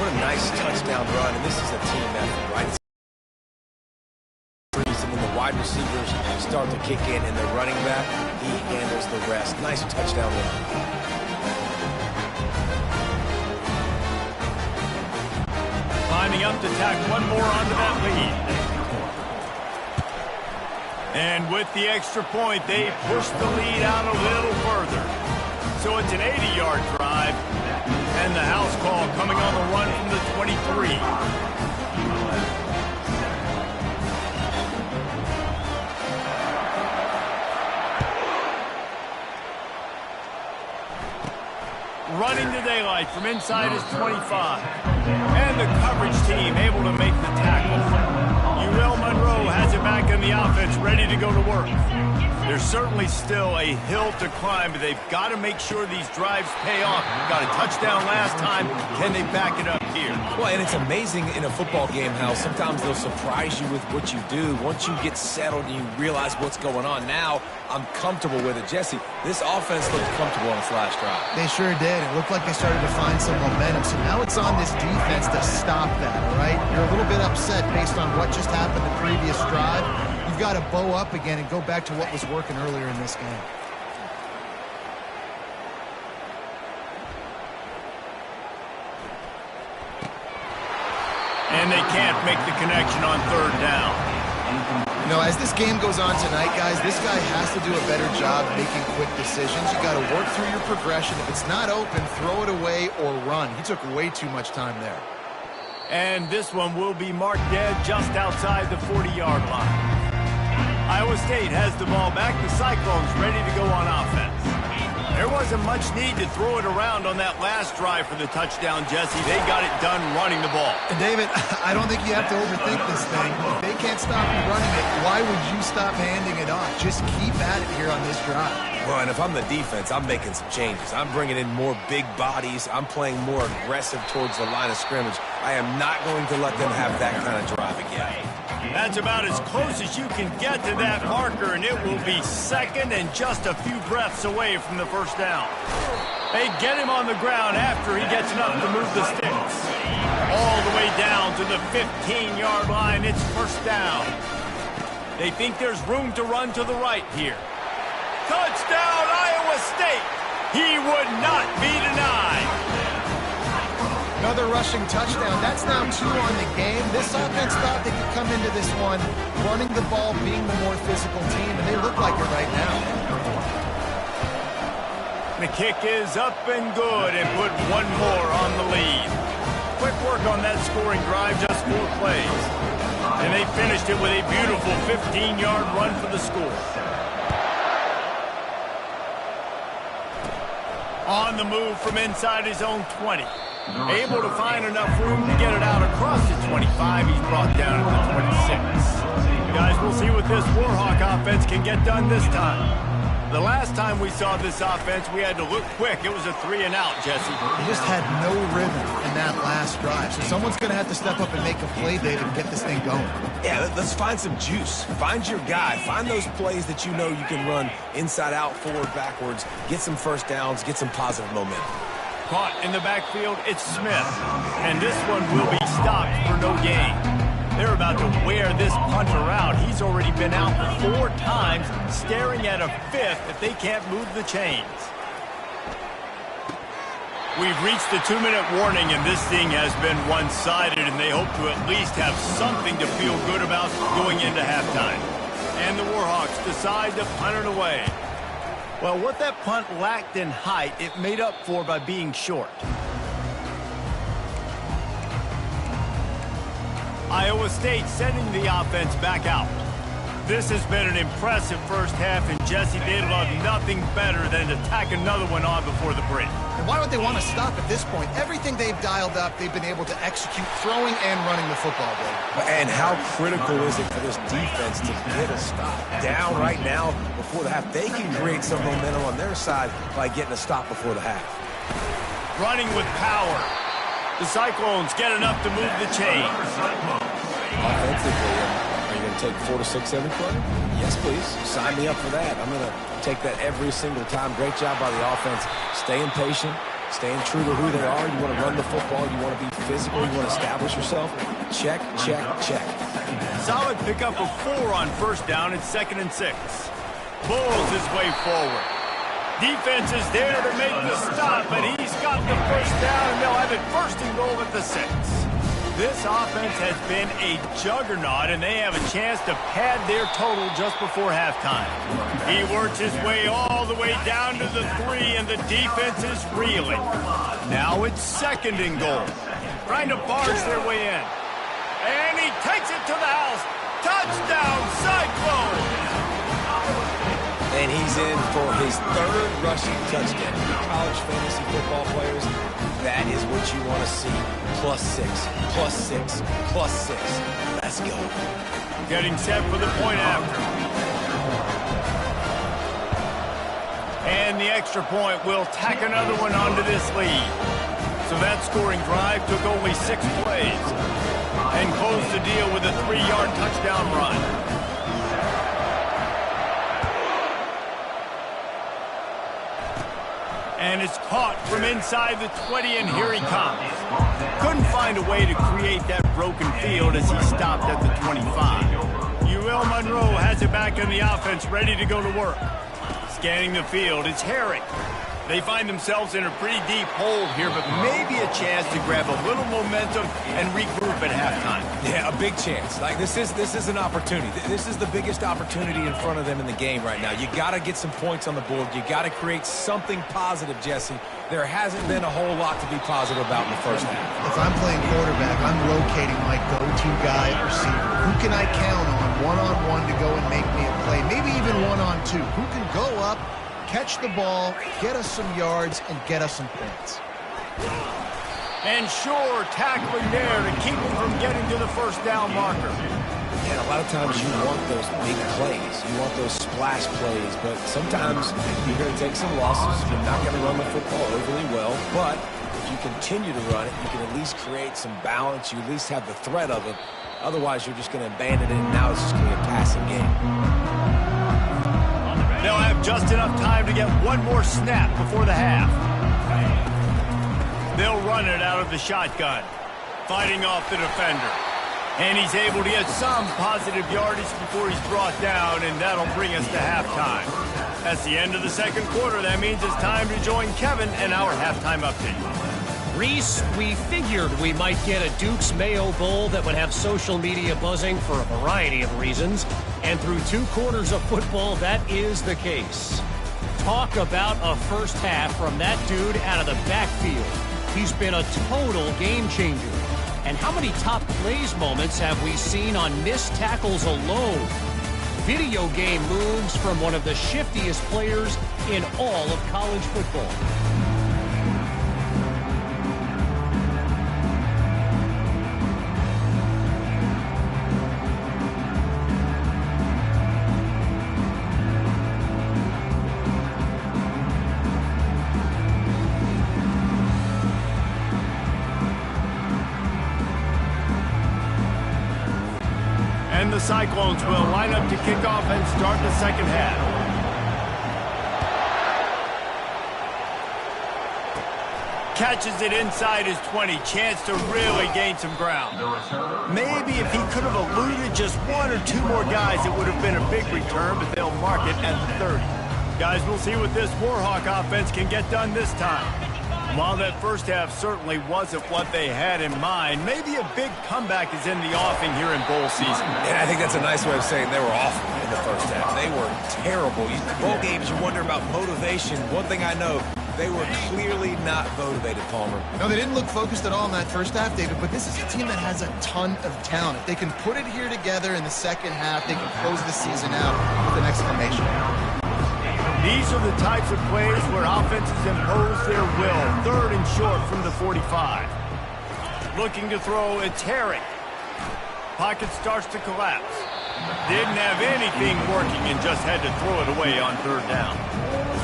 What a nice touchdown run, and this is a team effort, right? And when the wide receivers start to kick in and the running back, he handles the rest. Nice touchdown run. Lining up to tack one more onto that lead. And with the extra point, they push the lead out a little further. So it's an 80-yard drive, and the house call coming on the run from the 23. Running the daylight from inside his 25. And the coverage team able to make the tackle. UL Monroe has it back in the offense, ready to go to work. There's certainly still a hill to climb, but they've got to make sure these drives pay off. Got a touchdown last time. Can they back it up here? Well, and it's amazing in a football game how sometimes they'll surprise you with what you do. Once you get settled and you realize what's going on, now I'm comfortable with it. Jesse, this offense looked comfortable on its last drive. They sure did. It looked like they started to find some momentum. So now it's on this defense to stop that, all right? You're a little bit upset based on what just happened the previous drive. You've got to bow up again and go back to what was working earlier in this game. And they can't make the connection on 3rd down. You know, as this game goes on tonight, guys, this guy has to do a better job making quick decisions. You got to work through your progression. If it's not open, throw it away or run. He took way too much time there. And this one will be marked dead just outside the 40-yard line. Iowa State has the ball back. The Cyclones ready to go on offense. There wasn't much need to throw it around on that last drive for the touchdown, Jesse. They got it done running the ball. And David, I don't think you have to overthink this thing. If they can't stop you running it, why would you stop handing it off? Just keep at it here on this drive. Well, and if I'm the defense, I'm making some changes. I'm bringing in more big bodies. I'm playing more aggressive towards the line of scrimmage. I am not going to let them have that kind of drive again. That's about as close as you can get to that marker, and it will be 2nd and just a few breaths away from the first down. They get him on the ground after he gets enough to move the sticks. All the way down to the 15-yard line. It's first down. They think there's room to run to the right here. Touchdown, Iowa State! He would not be denied. Another rushing touchdown. That's now 2 on the game. This offense thought they could come into this one running the ball, being the more physical team, and they look like it right now. The kick is up and good and put one more on the lead. Quick work on that scoring drive, just 4 plays. And they finished it with a beautiful 15-yard run for the score. On the move from inside his own 20. Able to find enough room to get it out across the 25. He's brought down to the 26. Guys, we'll see what this Warhawk offense can get done this time. The last time we saw this offense, we had to look quick. It was a 3-and-out, Jesse. They just had no rhythm in that last drive. So someone's going to have to step up and make a play, David, and get this thing going. Yeah, let's find some juice. Find your guy. Find those plays that you know you can run inside out, forward, backwards. Get some first downs. Get some positive momentum. Caught in the backfield, it's Smith. And this one will be stopped for no gain. They're about to wear this punter out. He's already been out 4 times, staring at a 5th if they can't move the chains. We've reached the 2-minute warning, and this thing has been one-sided, and they hope to at least have something to feel good about going into halftime. And the Warhawks decide to punt it away. Well, what that punt lacked in height, it made up for by being short. Iowa State sending the offense back out. This has been an impressive first half, and Jesse, they'd love nothing better than to tack another one on before the break. And why would they want to stop at this point? Everything they've dialed up, they've been able to execute throwing and running the football, Dave. And how critical is it for this defense to get a stop down right now before the half? They can create some momentum on their side by getting a stop before the half. Running with power. The Cyclones get enough to move the chains. Offensively, are you going to take 4 to 6 every play? Yes, please. Sign me up for that. I'm going to take that every single time. Great job by the offense. Staying patient, staying true to who they are. You want to run the football. You want to be physical. You want to establish yourself. Check, check, check. Solid pickup of 4 on first down and 2nd and 6. Bulls his way forward. Defense is there to make the stop, but he's got the first down, and they'll have it 1st and goal at the 6. This offense has been a juggernaut, and they have a chance to pad their total just before halftime. He works his way all the way down to the 3, and the defense is reeling. Now it's 2nd and goal. Trying to barge their way in. And he takes it to the house. Touchdown, Cyclone! And he's in for his 3rd rushing touchdown. College fantasy football players, that is what you want to see. +6, +6, +6. Let's go. Getting set for the point after. And the extra point will tack another one onto this lead. So that scoring drive took only 6 plays and closed the deal with a 3-yard touchdown run. And it's caught from inside the 20, and here he comes. Couldn't find a way to create that broken field as he stopped at the 25. UL Monroe has it back in the offense, ready to go to work. Scanning the field, it's Herring. They find themselves in a pretty deep hole here, but maybe a chance to grab a little momentum and regroup at halftime. Yeah, a big chance. Like this is an opportunity. This is the biggest opportunity in front of them in the game right now. You got to get some points on the board. You got to create something positive, Jesse. There hasn't been a whole lot to be positive about in the first half. If I'm playing quarterback, I'm rotating my go-to guy at receiver. Who can I count on one-on-one to go and make me a play? Maybe even one-on-two. Who can go up, catch the ball, get us some yards, and get us some points? And sure, tackling there to keep him from getting to the first down marker. Yeah, a lot of times you want those big plays. You want those splash plays, but sometimes you're going to take some losses. You're not going to run the football overly well, but if you continue to run it, you can at least create some balance. You at least have the threat of it. Otherwise, you're just going to abandon it, and now it's just going to be a passing game. They'll have just enough time to get one more snap before the half. They'll run it out of the shotgun, fighting off the defender. And he's able to get some positive yardage before he's brought down, and that'll bring us to halftime. That's the end of the second quarter. That means it's time to join Kevin and our halftime update. Reese, we figured we might get a Duke's Mayo Bowl that would have social media buzzing for a variety of reasons. And through 2 quarters of football, that is the case. Talk about a first half from that dude out of the backfield. He's been a total game changer. And how many top plays moments have we seen on missed tackles alone? Video game moves from one of the shiftiest players in all of college football. And the Cyclones will line up to kick off and start the second half. Catches it inside his 20. Chance to really gain some ground. Maybe if he could have eluded just 1 or 2 more guys, it would have been a big return, but they'll mark it at the 30. Guys, we'll see what this Warhawk offense can get done this time. While that first half certainly wasn't what they had in mind, maybe a big comeback is in the offing here in bowl season. And I think that's a nice way of saying they were awful in the first half. They were terrible. Bowl games, you wonder about motivation. One thing I know, they were clearly not motivated, Palmer. No, they didn't look focused at all in that first half, David, but this is a team that has a ton of talent. If they can put it here together in the second half, they can close the season out with an exclamation. These are the types of plays where offenses impose their will. 3rd and short from the 45. Looking to throw, it's Herring. Pocket starts to collapse. Didn't have anything working and just had to throw it away on 3rd down.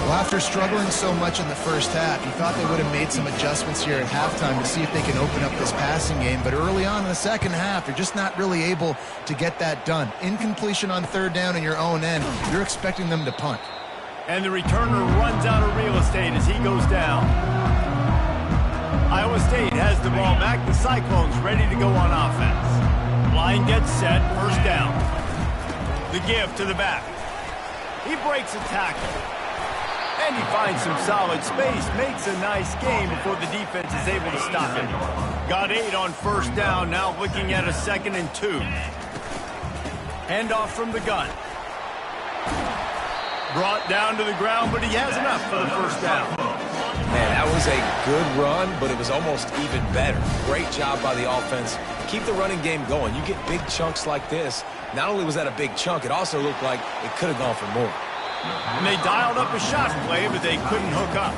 Well, after struggling so much in the first half, you thought they would have made some adjustments here at halftime to see if they can open up this passing game. But early on in the second half, they're just not really able to get that done. Incompletion on 3rd down in your own end, you're expecting them to punt. And the returner runs out of real estate as he goes down. Iowa State has the ball back. The Cyclones ready to go on offense. Line gets set, first down. The give to the back. He breaks a tackle. And he finds some solid space. Makes a nice game before the defense is able to stop him. Got 8 on first down. Now looking at a 2nd and 2. Handoff from the gun. Brought down to the ground, but he has enough for the first down. Man, that was a good run, but it was almost even better. Great job by the offense. Keep the running game going. You get big chunks like this. Not only was that a big chunk, it also looked like it could have gone for more. And they dialed up a shot play, but they couldn't hook up.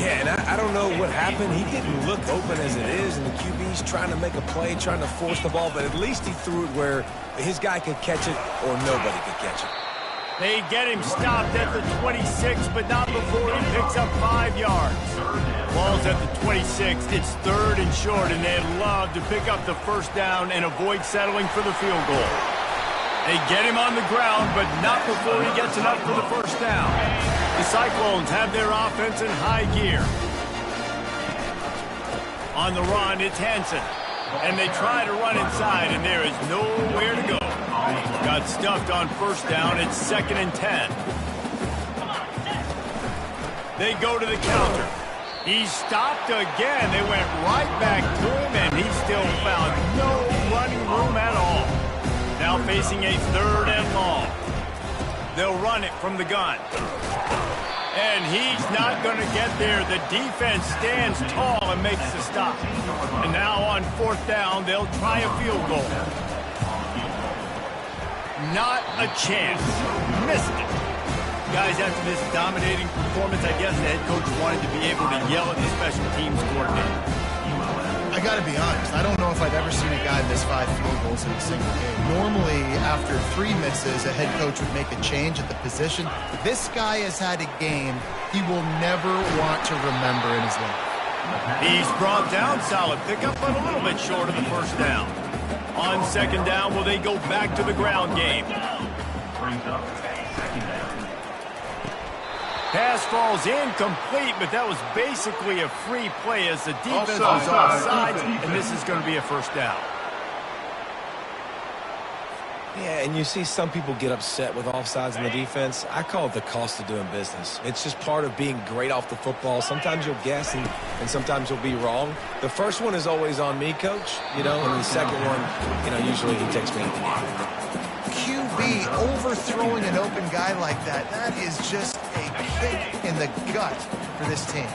Yeah, and I don't know what happened. He didn't look open as it is, and the QB's trying to make a play, trying to force the ball, but at least he threw it where his guy could catch it or nobody could catch it. They get him stopped at the 26, but not before he picks up 5 yards. Ball's at the 26. It's 3rd and short, and they'd love to pick up the first down and avoid settling for the field goal. They get him on the ground, but not before he gets enough for the first down. The Cyclones have their offense in high gear. On the run, it's Hansen. And they try to run inside, and there is nowhere to go. Got stuffed on first down. It's 2nd and 10. They go to the counter. He's stopped again. They went right back to him, and he still found no running room at all. Now facing a 3rd and long. They'll run it from the gun. And he's not going to get there. The defense stands tall and makes the stop. And now on 4th down, they'll try a field goal. Not a chance. Missed it. Guys, after this dominating performance, I guess the head coach wanted to be able to yell at the special teams coordinator. I got to be honest, I don't know if I've ever seen a guy miss 5 field goals in a single game. Normally, after 3 misses, a head coach would make a change at the position. This guy has had a game he will never want to remember in his life. He's brought down, solid pickup, but a little bit short of the first down. On 2nd down, will they go back to the ground game? Pass falls incomplete, but that was basically a free play as the defense was offside, and this is going to be a first down. Yeah, and you see some people get upset with offsides in the defense. I call it the cost of doing business. It's just part of being great off the football. Sometimes you'll guess and sometimes you'll be wrong. The first one is always on me, Coach, and the second one, usually he takes me to the game. QB overthrowing an open guy like that is just a kick in the gut for this team.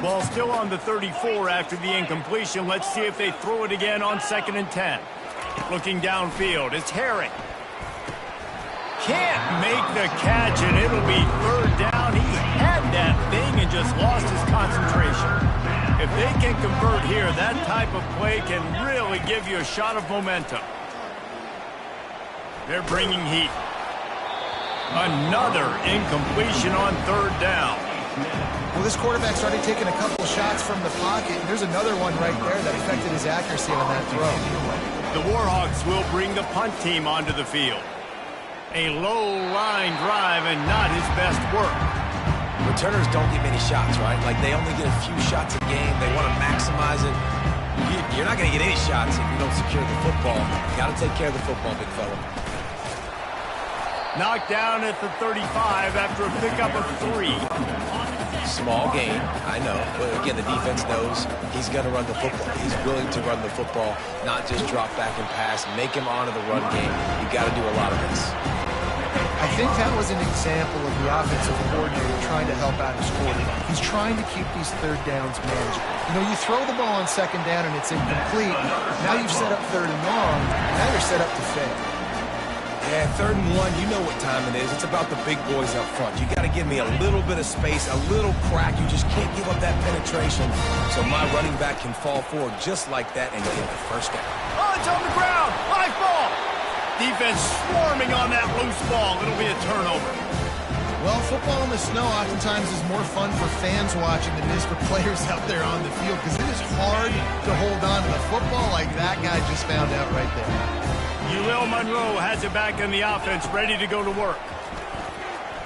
Ball still on the 34 after the incompletion. Let's see if they throw it again on 2nd and 10. Looking downfield, it's Herring. Can't make the catch, and it'll be 3rd down. He had that thing and just lost his concentration. If they can convert here, that type of play can really give you a shot of momentum. They're bringing heat. Another incompletion on 3rd down. Well, this quarterback started taking a couple shots from the pocket. There's another one right there that affected his accuracy on that throw. The Warhawks will bring the punt team onto the field. A low-line drive and not his best work. Returners don't get many shots, right? Like, they only get a few shots a game. They want to maximize it. You're not going to get any shots if you don't secure the football. You got to take care of the football, big fella. Knocked down at the 35 after a pickup of 3. Small gain, I know. But again, the defense knows he's going to run the football. He's willing to run the football, not just drop back and pass. Make him honor the run game. You got to do a lot of this. I think that was an example of the offensive coordinator trying to help out his quarterback. He's trying to keep these 3rd downs manageable. You throw the ball on 2nd down and it's incomplete. Now you've set up 3rd and long. Now you're set up to fail. Yeah, 3rd and 1, you know what time it is. It's about the big boys up front. You got to give me a little bit of space, a little crack. You just can't give up that penetration so my running back can fall forward just like that and get the 1st down. Oh, it's on the ground. High ball. Defense swarming on that loose ball. It'll be a turnover. Well, football in the snow oftentimes is more fun for fans watching than it is for players out there on the field because it is hard to hold on to the football like that guy just found out right there. Ulil Monroe has it back in the offense, ready to go to work.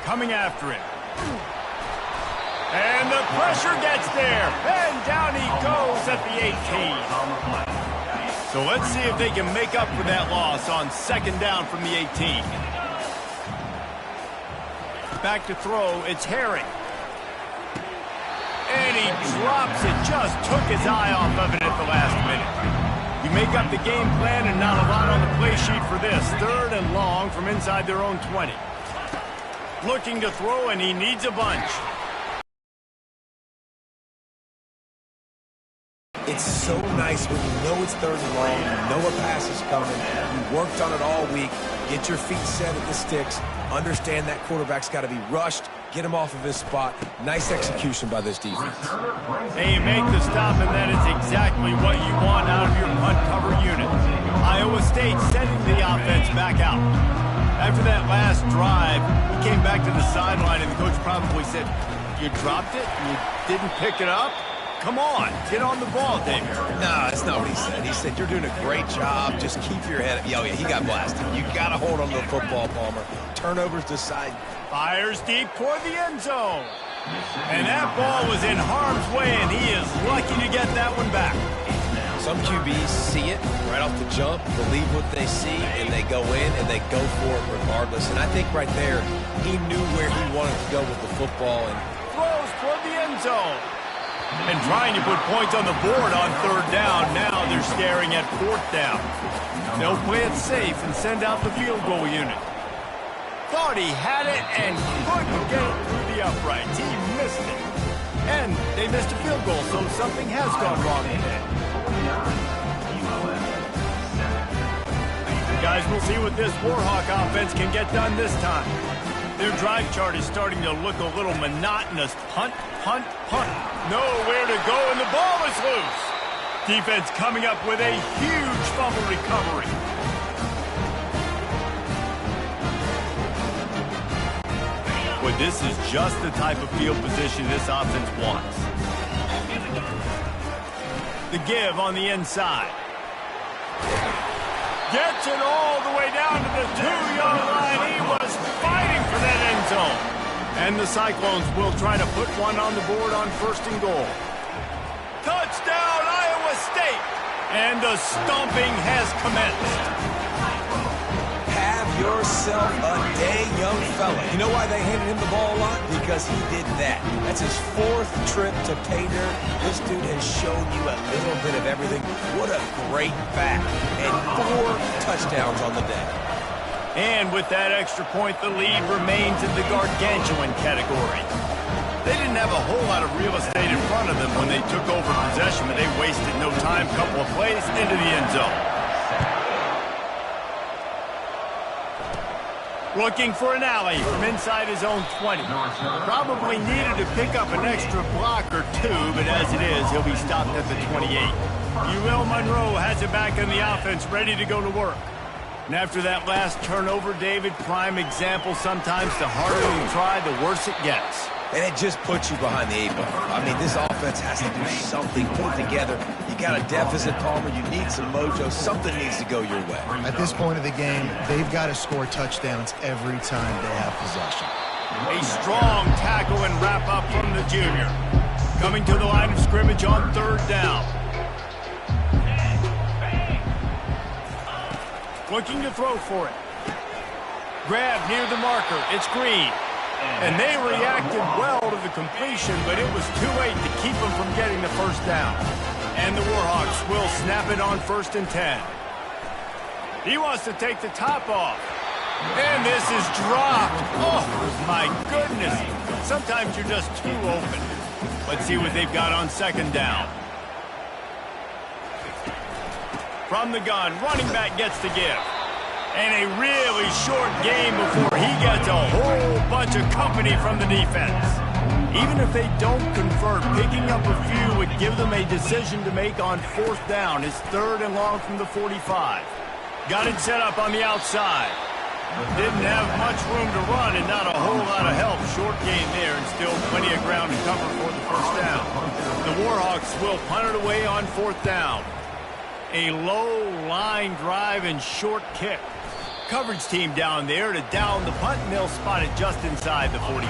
Coming after him. And the pressure gets there. And down he goes at the 18. So let's see if they can make up for that loss on 2nd down from the 18. Back to throw, it's Herring. And he drops it, just took his eye off of it at the last minute. You make up the game plan and not a lot on the play sheet for this. 3rd and long from inside their own 20. Looking to throw, and he needs a bunch. It's so nice when you know it's 3rd and long, you know a pass is coming, you worked on it all week, get your feet set at the sticks, understand that quarterback's got to be rushed, get him off of his spot. Nice execution by this defense. They make the stop, and that is exactly what you want out of your punt cover unit. Iowa State sending the offense back out. After that last drive, he came back to the sideline, and the coach probably said, "You dropped it? You didn't pick it up? Come on, get on the ball, David." No, that's not what he said. He said, "You're doing a great job. Just keep your head up." Oh, yeah, he got blasted. You got to hold on to the football, Palmer. Turnovers decide. Fires deep toward the end zone. And that ball was in harm's way, and he is lucky to get that one back. Some QBs see it right off the jump, believe what they see, and they go in and they go for it regardless. And I think right there, he knew where he wanted to go with the football. And throws toward the end zone. And trying to put points on the board on 3rd down. Now they're staring at 4th down. They'll play it safe and send out the field goal unit. Thought he had it and couldn't get it through the uprights. He missed it. And they missed a field goal, so something has gone wrong today. Guys, we'll see what this Warhawk offense can get done this time. Their drive chart is starting to look a little monotonous. Punt, punt, punt. Nowhere to go, and the ball is loose. Defense coming up with a huge fumble recovery. But this is just the type of field position this offense wants. The give on the inside. Gets it all the way down to the 2-yard line. He was fighting for that end zone. And the Cyclones will try to put one on the board on 1st and goal. Touchdown, Iowa State! And the stomping has commenced. yourself a day, young fella. You know why they handed him the ball a lot? Because he did that. That's his 4th trip to pay dirt. This dude has shown you a little bit of everything. What a great back. And 4 touchdowns on the day. And with that extra point, the lead remains in the gargantuan category. They didn't have a whole lot of real estate in front of them when they took over possession, but they wasted no time. Couple of plays into the end zone. Looking for an alley from inside his own 20. Probably needed to pick up an extra block or 2, but as it is, he'll be stopped at the 28. UL Monroe has it back in the offense, ready to go to work. And after that last turnover, David, prime example, sometimes the harder you try, the worse it gets. And it just puts you behind the 8 ball. I mean, this offense has to do something, put it together. You got a deficit, Palmer. You need some mojo. Something needs to go your way. At this point of the game, they've got to score touchdowns every time they have possession. A strong tackle and wrap up from the junior. Coming to the line of scrimmage on 3rd down. Looking to throw for it. Grab near the marker. It's Green. And they reacted well to the completion, but it was too late to keep them from getting the 1st down. And the Warhawks will snap it on 1st and 10. He wants to take the top off. And this is dropped. Oh, my goodness. Sometimes you're just too open. Let's see what they've got on 2nd down. From the gun, running back gets to give. And a really short game before he gets a whole bunch of company from the defense. Even if they don't convert, picking up a few would give them a decision to make on 4th down. It's 3rd and long from the 45. Got it set up on the outside. Didn't have much room to run and not a whole lot of help. Short game there and still plenty of ground to cover for the 1st down. The Warhawks will punt it away on 4th down. A low line drive and short kick. Coverage team down there to down the punt, and they'll spot it just inside the 45.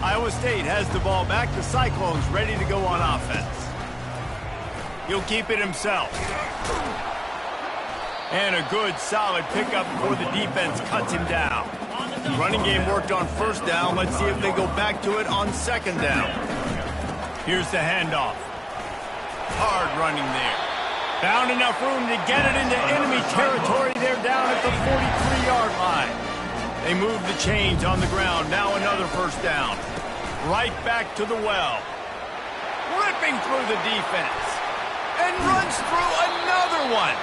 Iowa State has the ball back. The Cyclones ready to go on offense. He'll keep it himself. And a good, solid pickup before the defense cuts him down. Running game worked on 1st down. Let's see if they go back to it on 2nd down. Here's the handoff. Hard running there. Found enough room to get it into enemy territory. They're down at the 43-yard line. They move the chains on the ground. Now another 1st down. Right back to the well. Ripping through the defense. And runs through another one.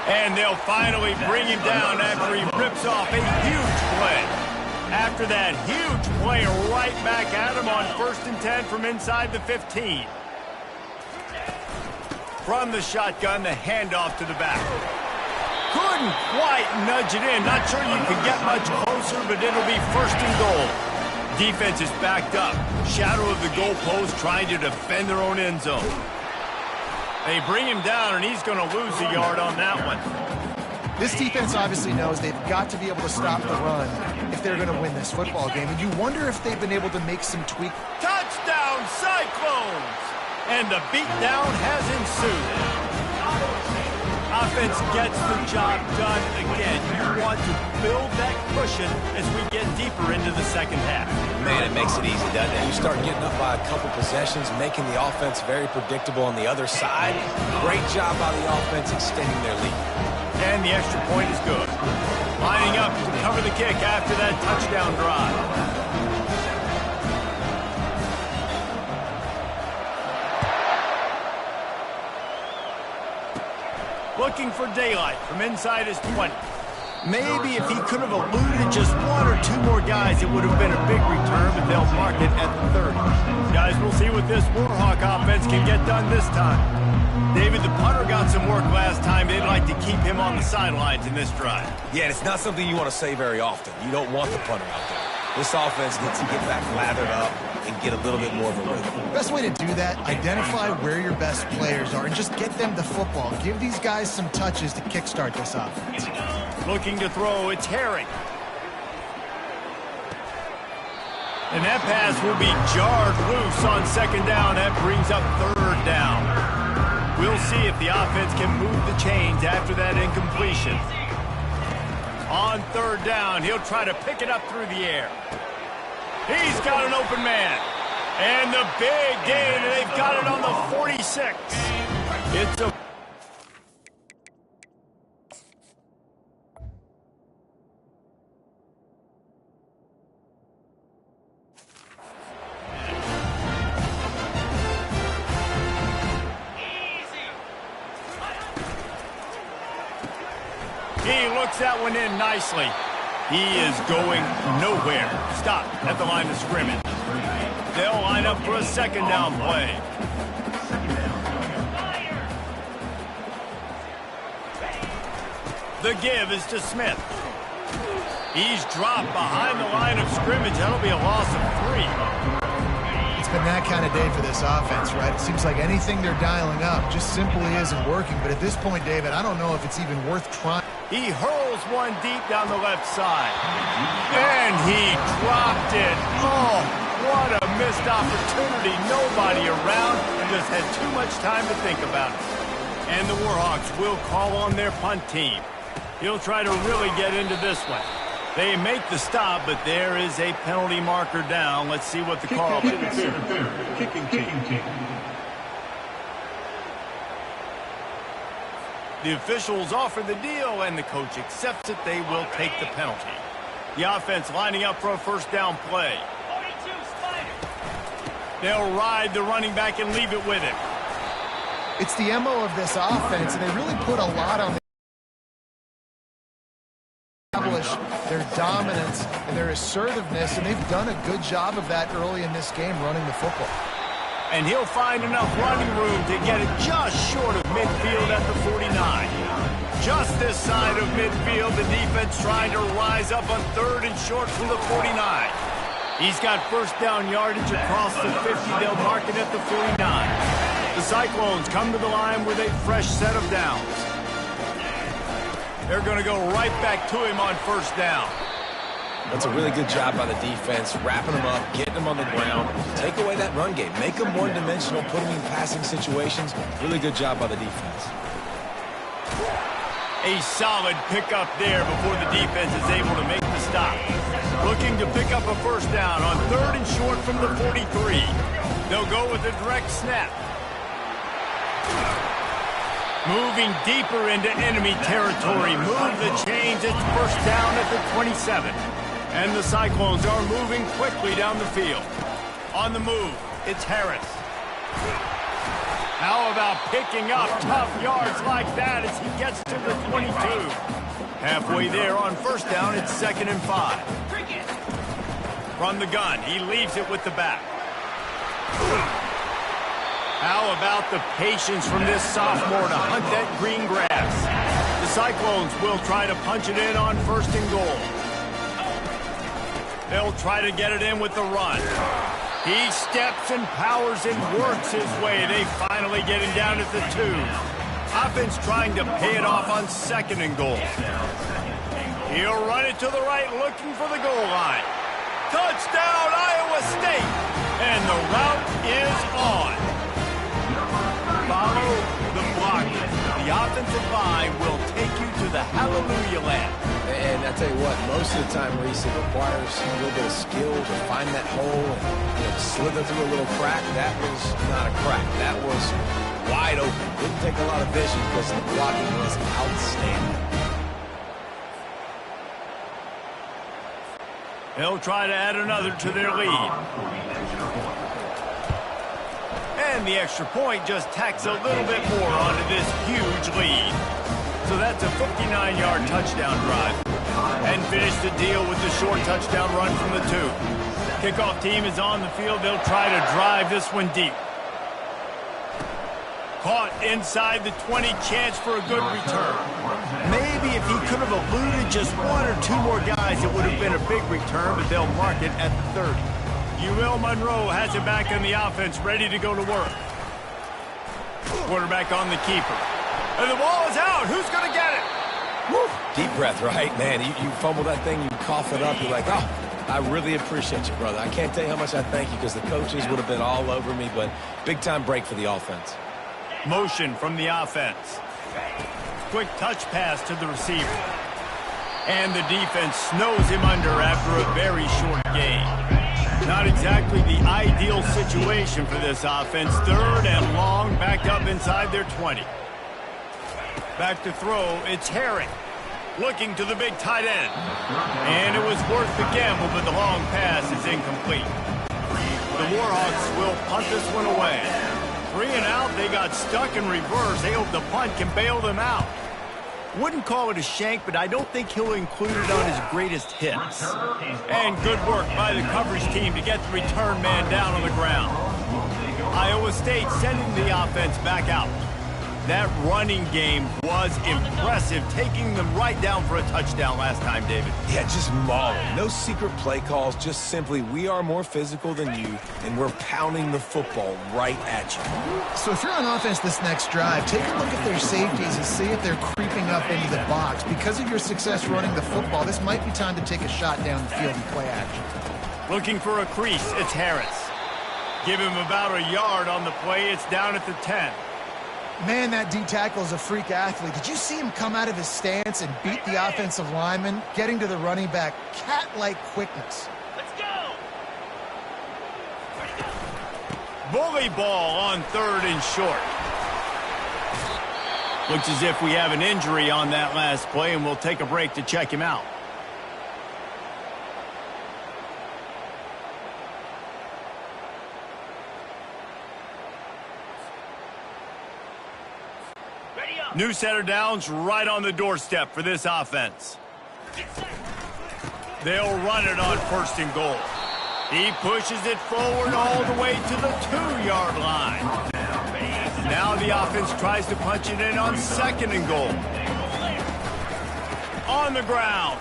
And they'll finally bring him down after he rips off a huge play. After that huge play, right back at him on 1st and 10 from inside the 15. From the shotgun, the handoff to the back. Couldn't quite nudge it in. Not sure you could get much closer, but it'll be 1st and goal. Defense is backed up. Shadow of the goalpost trying to defend their own end zone. They bring him down, and he's going to lose a yard on that one. This defense obviously knows they've got to be able to stop the run if they're going to win this football game. And you wonder if they've been able to make some tweak. Touchdown, Cyclones! And the beatdown has ensued. Offense gets the job done again. You want to build that cushion as we get deeper into the 2nd half. Man, it makes it easy, doesn't it? You start getting up by a couple possessions, making the offense very predictable on the other side. Great job by the offense extending their lead. And the extra point is good. Lining up to cover the kick after that touchdown drive. Looking for daylight from inside his 20. Maybe if he could have eluded just 1 or 2 more guys, it would have been a big return, but they'll mark it at the 30. Guys, we'll see what this Warhawk offense can get done this time. David, the punter got some work last time. They'd like to keep him on the sidelines in this drive. Yeah, and it's not something you want to say very often. You don't want the punter out there. This offense needs to get back lathered up and get a little bit more of a rhythm. Best way to do that, identify where your best players are and just get them the football. Give these guys some touches to kickstart this offense. Looking to throw, it's Herring. And that pass will be jarred loose on 2nd down. That brings up 3rd down. We'll see if the offense can move the chains after that incompletion. On third down, he'll try to pick it up through the air. He's got an open man. And the big gain, and they've got it on the 46. It's a... He looks that one in nicely. He is going nowhere. Stop at the line of scrimmage. They'll line up for a second down play. The give is to Smith. He's dropped behind the line of scrimmage. That'll be a loss of 3. It's been that kind of day for this offense, right? It seems like anything they're dialing up just simply isn't working. But at this point, David, I don't know if it's even worth trying. He hurls one deep down the left side. And he dropped it. Oh, what a missed opportunity. Nobody around. Just had too much time to think about it. And the Warhawks will call on their punt team. He'll try to really get into this one. They make the stop, but there is a penalty marker down. Let's see what the call is. Kicking team. The officials offer the deal, and the coach accepts it. They will take the penalty. The offense lining up for a first down play. They'll ride the running back and leave it with him. It's the MO of this offense, and they really put a lot on their dominance and their assertiveness, and they've done a good job of that early in this game running the football. And he'll find enough running room to get it just short of midfield at the 49. Just this side of midfield, the defense trying to rise up on third and short from the 49. He's got first down yardage across the 50. They'll mark it at the 49. The Cyclones come to the line with a fresh set of downs. They're going to go right back to him on first down. That's a really good job by the defense, wrapping them up, getting them on the ground. Take away that run game. Make them one-dimensional, put them in passing situations. Really good job by the defense. A solid pickup there before the defense is able to make the stop. Looking to pick up a first down on third and short from the 43. They'll go with a direct snap. Moving deeper into enemy territory. Move the chains. It's first down at the 27. And the Cyclones are moving quickly down the field. On the move, it's Harris. How about picking up tough yards like that as he gets to the 22? Halfway there on first down, it's 2nd and 5. From the gun, he leaves it with the back. How about the patience from this sophomore to hunt that green grass? The Cyclones will try to punch it in on first and goal. They'll try to get it in with the run. He steps and powers and works his way. They finally get him down at the 2. Offense trying to pay it off on 2nd and goal. He'll run it to the right, looking for the goal line. Touchdown, Iowa State! And the route is on. Follow the blockers. The offensive line will take you to the hallelujah land. And I tell you what, most of the time, Reese, it requires a little bit of skill to find that hole and slither through a little crack. That was not a crack. That was wide open. Didn't take a lot of vision because the blocking was outstanding. They'll try to add another to their lead. And the extra point just tacks a little bit more onto this huge lead. So that's a 59-yard touchdown drive. And finish the deal with the short touchdown run from the 2. Kickoff team is on the field. They'll try to drive this one deep. Caught inside the 20, chance for a good return. Maybe if he could have eluded just 1 or 2 more guys, it would have been a big return, but they'll mark it at the 30. UL Monroe has it back in the offense, ready to go to work. Quarterback on the keeper. And the ball is out. Who's going to get it? Woo. Deep breath, right? Man, you fumble that thing, you cough it up, you're like, oh, I really appreciate you, brother. I can't tell you how much I thank you because the coaches would have been all over me, but big-time break for the offense. Motion from the offense. Quick touch pass to the receiver. And the defense snows him under after a very short gain. Not exactly the ideal situation for this offense. 3rd and long, back up inside their 20. Back to throw, it's Herring. Looking to the big tight end. And it was worth the gamble, but the long pass is incomplete. The Warhawks will punt this one away. 3 and out, they got stuck in reverse. They hope the punt can bail them out. Wouldn't call it a shank, but I don't think he'll include it on his greatest hits. And good work by the coverage team to get the return man down on the ground. Iowa State sending the offense back out. That running game was impressive, taking them right down for a touchdown last time, David. Yeah, just mauling. No secret play calls, just simply we are more physical than you, and we're pounding the football right at you. So if you're on offense this next drive, take a look at their safeties and see if they're creeping up into the box. Because of your success running the football, this might be time to take a shot down the field and play action. Looking for a crease, it's Harris. Give him about a yard on the play. It's down at the 10. Man, that D-tackle is a freak athlete. Did you see him come out of his stance and beat the offensive lineman, getting to the running back? Cat-like quickness. Let's go! Bully ball on 3rd and short. Looks as if we have an injury on that last play, and we'll take a break to check him out. New setter downs right on the doorstep for this offense. They'll run it on 1st and goal. He pushes it forward all the way to the 2-yard line. Now the offense tries to punch it in on 2nd and goal. On the ground.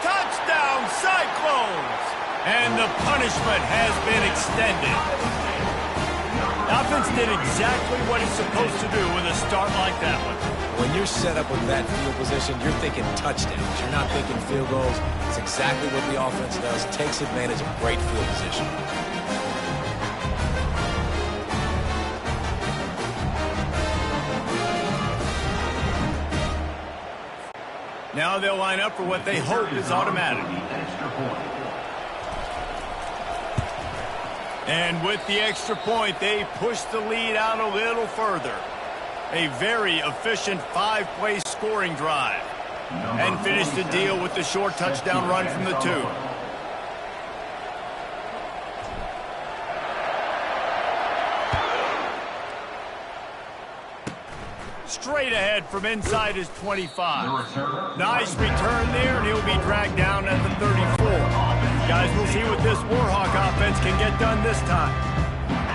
Touchdown, Cyclones! And the punishment has been extended. Offense did exactly what it's supposed to do with a start like that one. When you're set up with that field position, you're thinking touchdowns. You're not thinking field goals. It's exactly what the offense does. Takes advantage of great field position. Now they'll line up for what they hope is automatic. And with the extra point, they push the lead out a little further. A very efficient 5-play scoring drive. And finish the deal with the short touchdown run from the 2. Straight ahead from inside his 25. Nice return there, and he'll be dragged down at the 34. Guys, we'll see what this Warhawk offense can get done this time.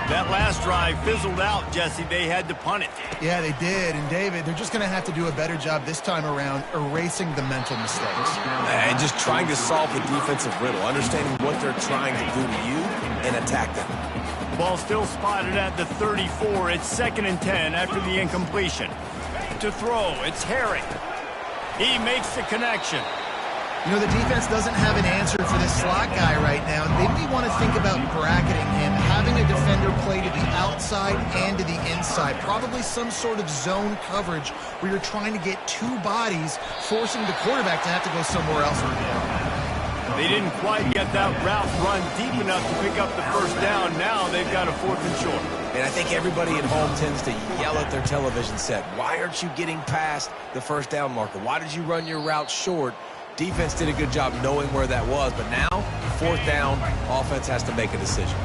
That last drive fizzled out, Jesse. They had to punt it. Yeah, they did. And, David, they're just going to have to do a better job this time around erasing the mental mistakes. And just trying to solve the defensive riddle, understanding what they're trying to do to you and attack them. Ball still spotted at the 34. It's 2nd and 10 after the incompletion. To throw, it's Herring. He makes the connection. You know, the defense doesn't have an answer for this slot guy right now. They may want to think about bracketing him, having a defender play to the outside and to the inside. Probably some sort of zone coverage where you're trying to get 2 bodies, forcing the quarterback to have to go somewhere else on the ball. They didn't quite get that route run deep enough to pick up the 1st down. Now they've got a 4th and short. And I think everybody at home tends to yell at their television set. Why aren't you getting past the 1st down marker? Why did you run your route short? Defense did a good job knowing where that was, but now, 4th down, offense has to make a decision.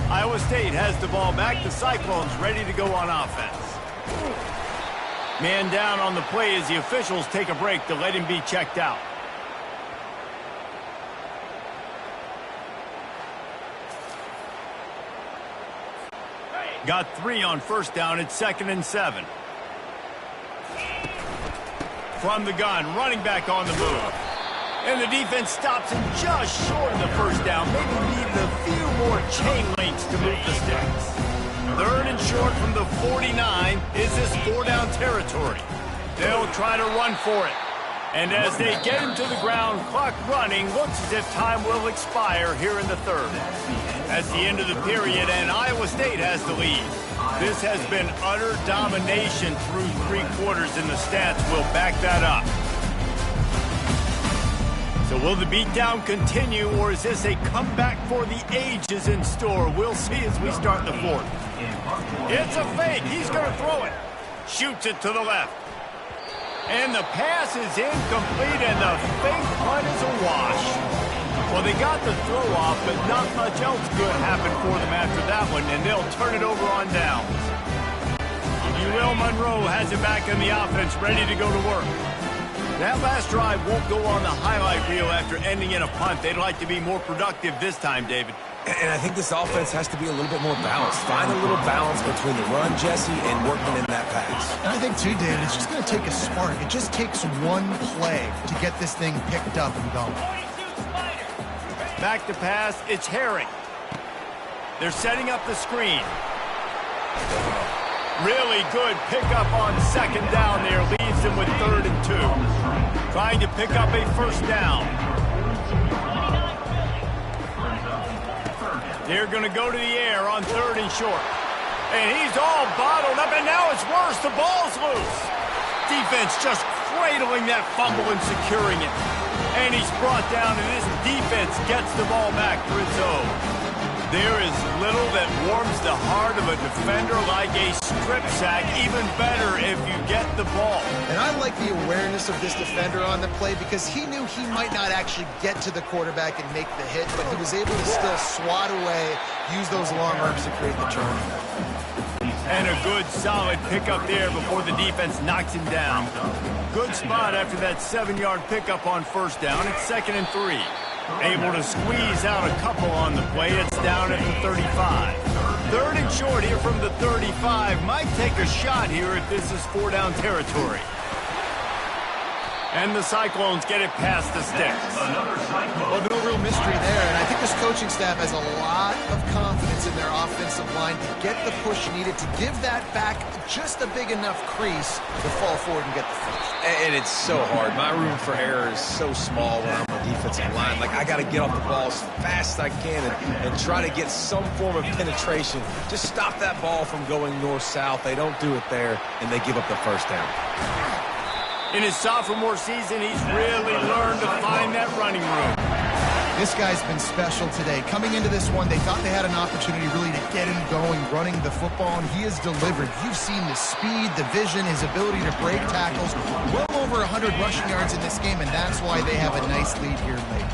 Iowa State has the ball back. The Cyclones ready to go on offense. Man down on the play as the officials take a break to let him be checked out. Got 3 on 1st down. It's 2nd and 7. From the gun, running back on the move. And the defense stops him just short of the 1st down. Maybe needing a few more chain links to move the sticks. 3rd and short from the 49 is this 4-down territory. They'll try to run for it. And as they get him to the ground, clock running, looks as if time will expire here in the 3rd. That's the end of the period, and Iowa State has the lead. This has been utter domination through 3 quarters, and the stats will back that up. So will the beatdown continue, or is this a comeback for the ages in store? We'll see as we start the fourth. It's a fake. He's going to throw it. Shoots it to the left. And the pass is incomplete, and the fake punt is a wash. Well, they got the throw off, but not much else good happened for them after that one, and they'll turn it over on downs. UL Monroe has it back in the offense, ready to go to work. That last drive won't go on the highlight reel after ending in a punt. They'd like to be more productive this time, David. And I think this offense has to be a little bit more balanced. Find a little balance between the run, Jesse, and working in that pass. And I think, too, David, it's just going to take a spark. It just takes one play to get this thing picked up and going. Back to pass, it's Herring. They're setting up the screen. Really good pickup on second down there. Leaves them with 3rd and 2. Trying to pick up a first down. They're going to go to the air on 3rd and short. And he's all bottled up, and now it's worse. The ball's loose. Defense just cradling that fumble and securing it. And he's brought down, and this defense gets the ball back for its own. There is little that warms the heart of a defender like a strip sack. Even better if you get the ball. And I like the awareness of this defender on the play because he knew he might not actually get to the quarterback and make the hit, but he was able to still swat away, use those long arms to create the turnover. And a good, solid pickup there before the defense knocks him down. Good spot after that 7-yard pickup on first down. It's 2nd and 3. Able to squeeze out a couple on the play. It's down at the 35. 3rd and short here from the 35. Might take a shot here if this is 4-down territory. And the Cyclones get it past the sticks. Well, no real mystery there, and I think this coaching staff has a lot of confidence in their offensive line to get the push needed to give that back just a big enough crease to fall forward and get the first. And it's so hard. My room for error is so small when I'm on the defensive line. Like, I got to get off the ball as fast as I can and try to get some form of penetration. Just stop that ball from going north-south. They don't do it there, and they give up the first down. In his sophomore season, he's really learned to find that running room. This guy's been special today. Coming into this one, they thought they had an opportunity really to get him going, running the football, and he has delivered. You've seen the speed, the vision, his ability to break tackles. Well over 100 rushing yards in this game, and that's why they have a nice lead here late.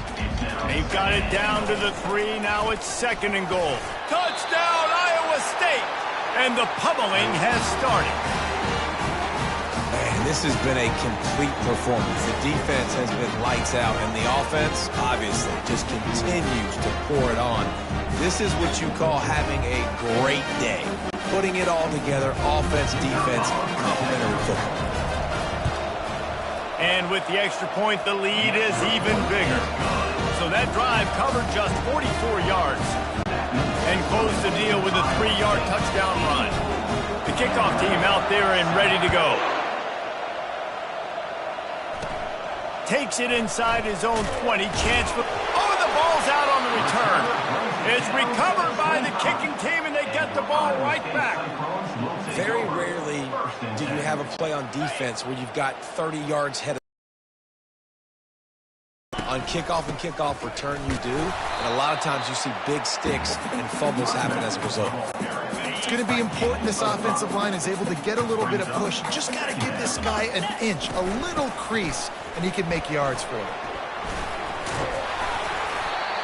They've got it down to the 3. Now it's 2nd and goal. Touchdown, Iowa State! And the pummeling has started. Man, this has been a complete performance. The defense has been lights out, and the offense, obviously, just continues to pour it on. This is what you call having a great day. Putting it all together, offense, defense, complementary football. And with the extra point, the lead is even bigger. So that drive covered just 44 yards and closed the deal with a 3-yard touchdown run. The kickoff team out there and ready to go. Takes it inside his own 20. Chance for... Oh, the ball's out on the return. It's recovered by the kicking team, and they get the ball right back. Very rarely do you have a play on defense where you've got 30 yards head on kickoff and kickoff return. You do, and a lot of times you see big sticks and fumbles happen as a result. It's going to be important this offensive line is able to get a little bit of push. You just got to give this guy an inch, a little crease, and he can make yards for it.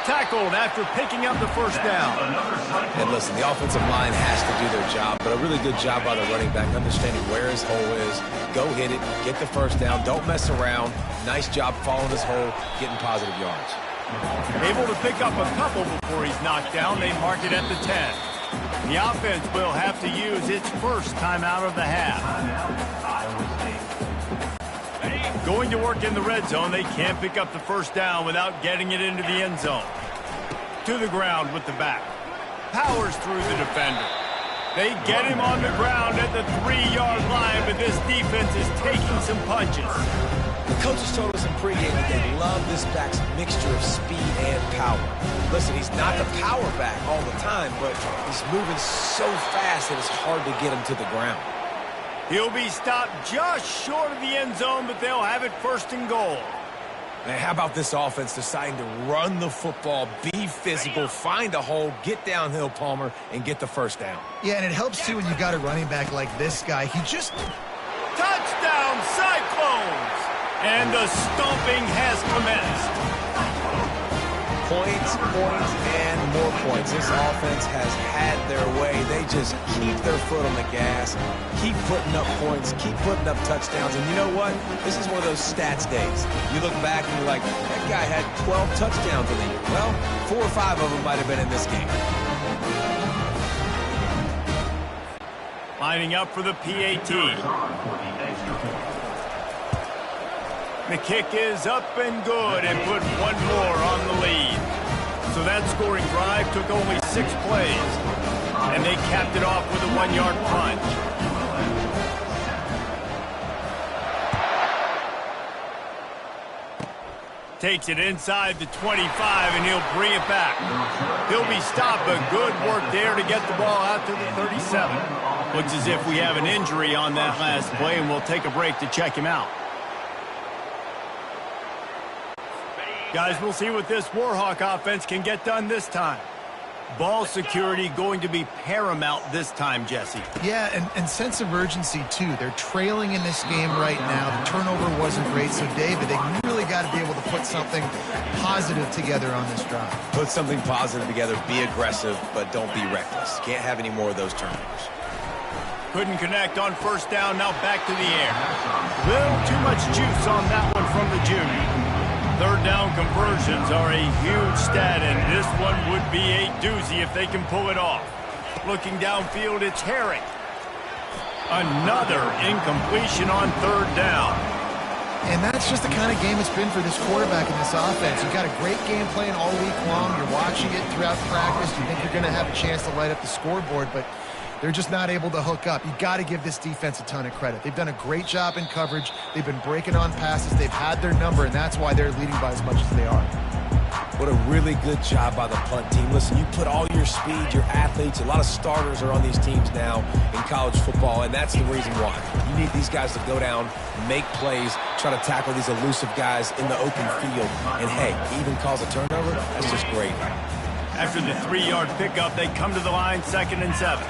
Tackled after picking up the first down. And listen, the offensive line has to do their job, but a really good job by the running back, understanding where his hole is. Go hit it, get the first down, don't mess around. Nice job following his hole, getting positive yards. Able to pick up a couple before he's knocked down. They mark it at the 10. The offense will have to use its first timeout of the half. Going to work in the red zone. They can't pick up the first down without getting it into the end zone. To the ground with the back. Powers through the defender. They get him on the ground at the 3-yard line, but this defense is taking some punches. The coaches told us in pregame that they love this back's mixture of speed and power. Listen, he's not the power back all the time, but he's moving so fast that it's hard to get him to the ground. He'll be stopped just short of the end zone, but they'll have it 1st and goal. Man, how about this offense deciding to run the football, be physical, find a hole, get downhill, Palmer, and get the first down? Yeah, and it helps, too, when you've got a running back like this guy. He just... Touchdown, Cyclones! And the stomping has commenced. Points, and more points. This offense has had their way. They just keep their foot on the gas, keep putting up points, keep putting up touchdowns. And you know what? This is one of those stats days. You look back and you're like, that guy had 12 touchdowns in the year. Well, 4 or 5 of them might have been in this game. Lining up for the PAT. The kick is up and good and put one more on the lead. So that scoring drive took only 6 plays. And they capped it off with a 1-yard punch. Takes it inside the 25 and he'll bring it back. He'll be stopped, but good work there to get the ball out to the 37. Looks as if we have an injury on that last play, and we'll take a break to check him out. Guys, we'll see what this Warhawk offense can get done this time. Ball security going to be paramount this time, Jesse. Yeah, and sense of urgency, too. They're trailing in this game right now. The turnover wasn't great, so, David, they really got to be able to put something positive together on this drive. Put something positive together, be aggressive, but don't be reckless. Can't have any more of those turnovers. Couldn't connect on first down, now back to the air. Little too much juice on that one from the junior. Third down conversions are a huge stat, and this one would be a doozy if they can pull it off. Looking downfield, it's Herring. Another incompletion on third down. And that's just the kind of game it's been for this quarterback in this offense. You've got a great game plan all week long. You're watching it throughout practice. You think you're going to have a chance to light up the scoreboard, but they're just not able to hook up. You've got to give this defense a ton of credit. They've done a great job in coverage. They've been breaking on passes. They've had their number, and that's why they're leading by as much as they are. What a really good job by the punt team. Listen, you put all your speed, your athletes, a lot of starters are on these teams now in college football, and that's the reason why. You need these guys to go down, make plays, try to tackle these elusive guys in the open field. And, hey, even cause a turnover, that's just great. After the 3-yard pickup, they come to the line, 2nd and 7.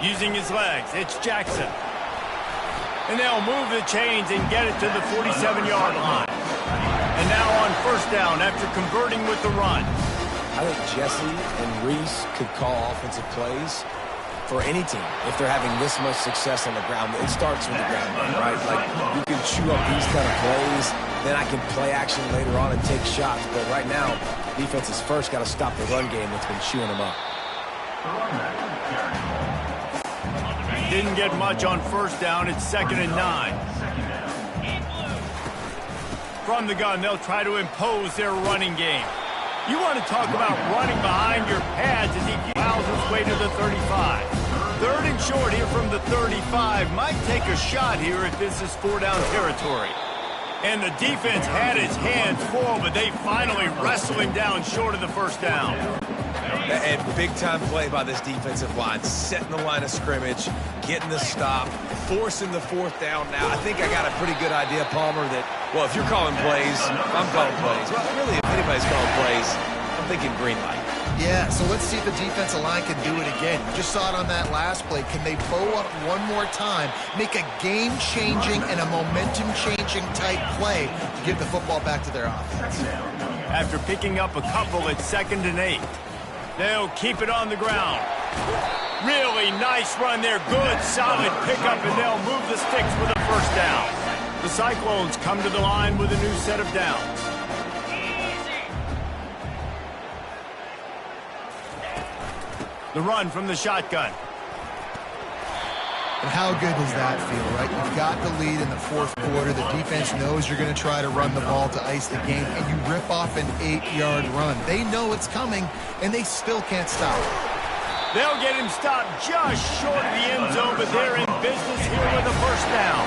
Using his legs, it's Jackson. And they'll move the chains and get it to the 47-yard line. And now on first down after converting with the run. I think Jesse and Reese could call offensive plays for any team if they're having this much success on the ground. It starts with the ground game, right? Like, you can chew up these kind of plays, then I can play action later on and take shots. But right now, defense has first got to stop the run game that's been chewing them up. Didn't get much on first down. It's 2nd and 9. From the gun, they'll try to impose their running game. You want to talk about running behind your pads as he plows his way to the 35. 3rd and short here from the 35. Might take a shot here if this is 4-down territory. And the defense had his hands full, but they finally wrestle him down short of the first down. And big-time play by this defensive line, setting the line of scrimmage, getting the stop, forcing the 4th down. Now, I think I got a pretty good idea, Palmer, that, well, if you're calling plays, I'm calling plays. Well, really, if anybody's calling plays, I'm thinking green light. Yeah, so let's see if the defensive line can do it again. You just saw it on that last play. Can they bow up one more time, make a game-changing and a momentum-changing type play to give the football back to their offense? After picking up a couple, it's 2nd and 8. They'll keep it on the ground. Really nice run there. Good, solid pickup, and they'll move the sticks with a first down. The Cyclones come to the line with a new set of downs. The run from the shotgun. And how good does that feel, right? You've got the lead in the 4th quarter. The defense knows you're going to try to run the ball to ice the game, and you rip off an 8-yard run. They know it's coming, and they still can't stop it. They'll get him stopped just short of the end zone, but they're in business here with a first down.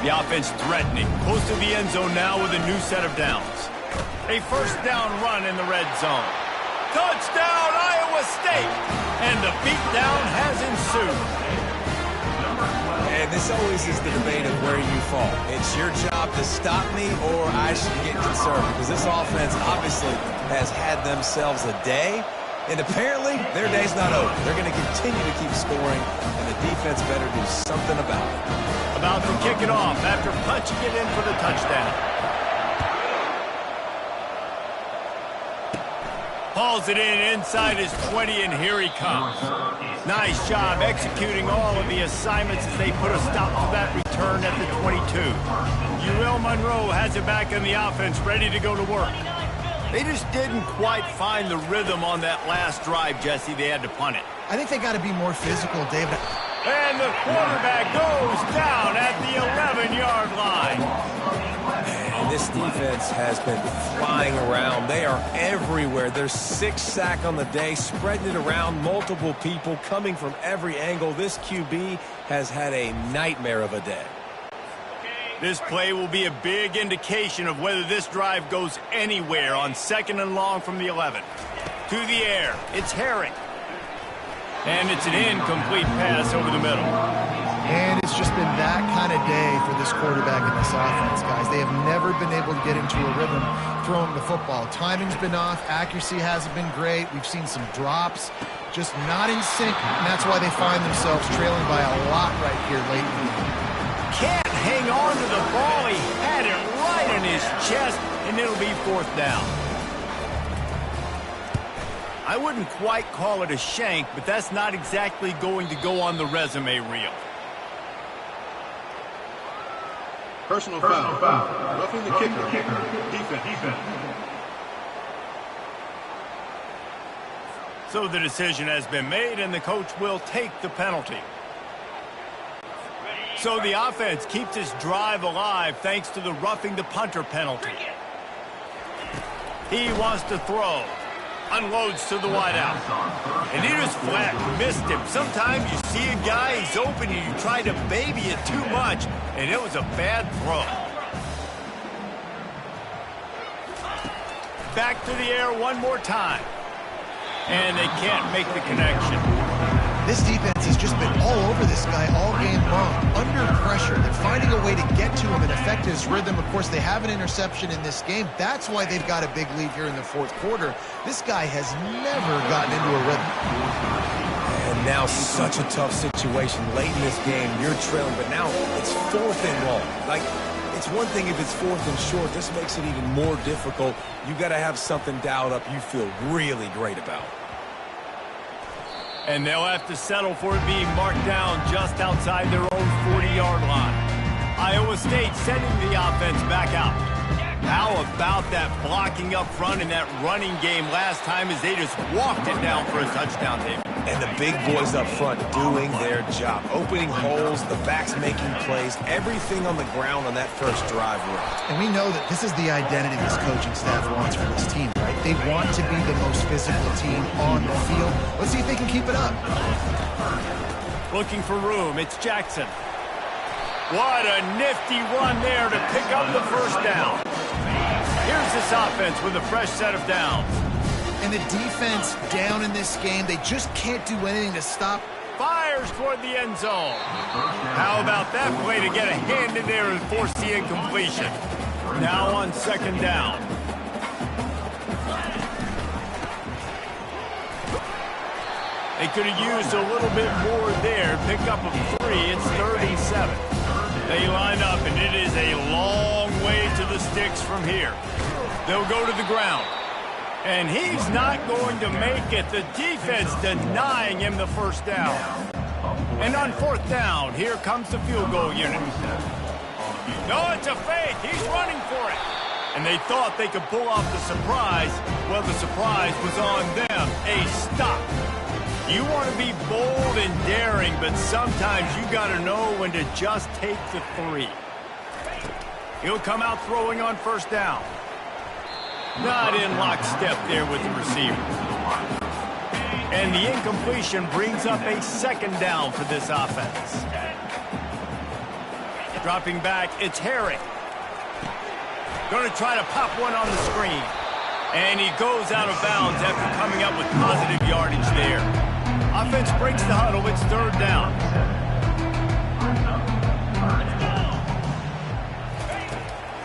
The offense threatening, close to the end zone now with a new set of downs. A first down run in the red zone. Touchdown, Iowa State! And the beatdown has ensued. And And this always is the debate of where you fall. It's your job to stop me, or I should get concerned, because this offense obviously has had themselves a day, and apparently their day's not over. They're going to continue to keep scoring, and the defense better do something about it. About to kick it off after punching it in for the touchdown. Hauls it in inside his 20, and here he comes. Nice job executing all of the assignments as they put a stop to that return at the 22. Uriel Monroe has it back in the offense, ready to go to work. They just didn't quite find the rhythm on that last drive, Jesse. They had to punt it. I think they got to be more physical, David. And the quarterback goes down at the 11-yard line. And this defense has been flying around. They are everywhere. There's 6 sacks on the day, spreading it around, multiple people coming from every angle. This QB has had a nightmare of a day. This play will be a big indication of whether this drive goes anywhere on 2nd and long from the 11. To the air, it's Herring. And it's an incomplete pass over the middle. And it's just been that kind of day for this quarterback and this offense, guys. They have never been able to get into a rhythm throwing the football. Timing's been off. Accuracy hasn't been great. We've seen some drops, just not in sync. And that's why they find themselves trailing by a lot right here late in the game. Can't hang on to the ball. He had it right in his chest, and it'll be 4th down. I wouldn't quite call it a shank, but that's not exactly going to go on the resume reel. Personal foul. Roughing the kicker. Defense. So the decision has been made, and the coach will take the penalty. So the offense keeps its drive alive thanks to the roughing the punter penalty. He wants to throw. Unloads to the wideout. And he just flat missed him. Sometimes you see a guy, he's open, and you try to baby it too much, and it was a bad throw. Back to the air one more time. And they can't make the connection. This defense has just been all over this guy all game long, under pressure. They're finding a way to get to him and affect his rhythm. Of course, they have an interception in this game. That's why they've got a big lead here in the 4th quarter. This guy has never gotten into a rhythm. And now such a tough situation late in this game. You're trailing, but now it's 4th and long. Like, it's one thing if it's 4th and short. This makes it even more difficult. You got to have something dialed up you feel really great about. And they'll have to settle for it being marked down just outside their own 40-yard line. Iowa State sending the offense back out. How about that blocking up front in that running game last time as they just walked it down for a touchdown, David? And the big boys up front doing their job. Opening holes, the backs making plays, everything on the ground on that first drive right. And we know that this is the identity this coaching staff wants for this team, right? They want to be the most physical team on the field. Let's see if they can keep it up. Looking for room, it's Jackson. What a nifty run there to pick up the first down. Here's this offense with a fresh set of downs. And the defense down in this game, they just can't do anything to stop. Fires toward the end zone. How about that play to get a hand in there and force the incompletion? Now on 2nd down. They could have used a little bit more there. Pick up a 3. It's 3rd and 7. They line up, and it is a long way to the sticks from here. They'll go to the ground. And he's not going to make it. The defense denying him the first down. And on 4th down, here comes the field goal unit. No, it's a fake. He's running for it. And they thought they could pull off the surprise. Well, the surprise was on them. A stop. You want to be bold and daring, but sometimes you got to know when to just take the 3. He'll come out throwing on 1st down. Not in lockstep there with the receiver. And the incompletion brings up a 2nd down for this offense. Dropping back, it's Herring. Going to try to pop one on the screen. And he goes out of bounds after coming up with positive yardage there. Offense breaks the huddle. It's 3rd down.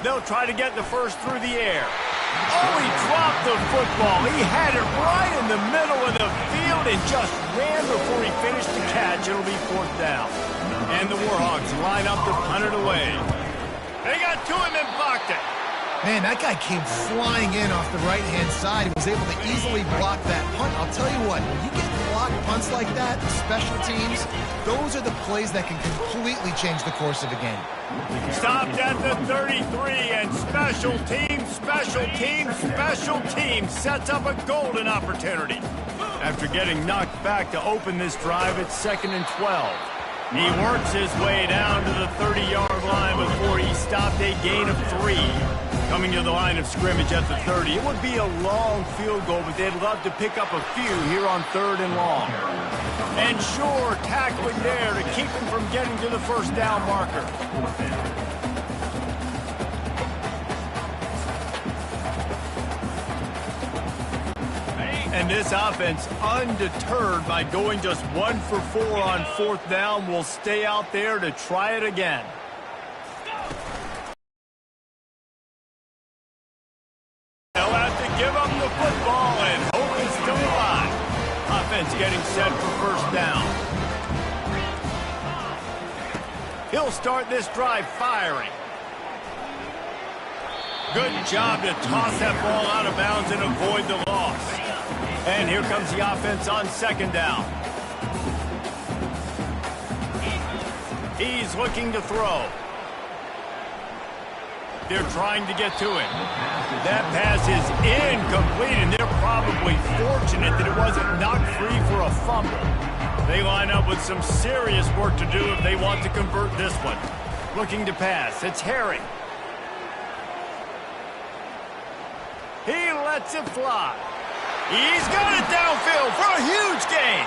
They'll try to get the first through the air. Oh, he dropped the football. He had it right in the middle of the field and just ran before he finished the catch. It'll be 4th down. And the Warhawks line up to punt it away. They got to him and blocked it. Man, that guy came flying in off the right-hand side. He was able to easily block that punt. I'll tell you what, when you get blocked punts like that, special teams, those are the plays that can completely change the course of a game. Stopped at the 33, and special teams sets up a golden opportunity. After getting knocked back to open this drive, it's 2nd and 12. He works his way down to the 30-yard line before he stopped a gain of 3. Coming to the line of scrimmage at the 30. It would be a long field goal, but they'd love to pick up a few here on 3rd and long. And sure, tackling there to keep him from getting to the first down marker. And this offense, undeterred by going just 1 for 4 on 4th down, will stay out there to try it again. They'll have to give up the football and hope he's still alive. Offense getting set for first down. He'll start this drive firing. Good job to toss that ball out of bounds and avoid the loss. And here comes the offense on 2nd down. He's looking to throw. They're trying to get to him. That pass is incomplete, and they're probably fortunate that it wasn't knocked free for a fumble. They line up with some serious work to do if they want to convert this one. Looking to pass. It's Harry. He lets it fly. He's got it downfield for a huge gain.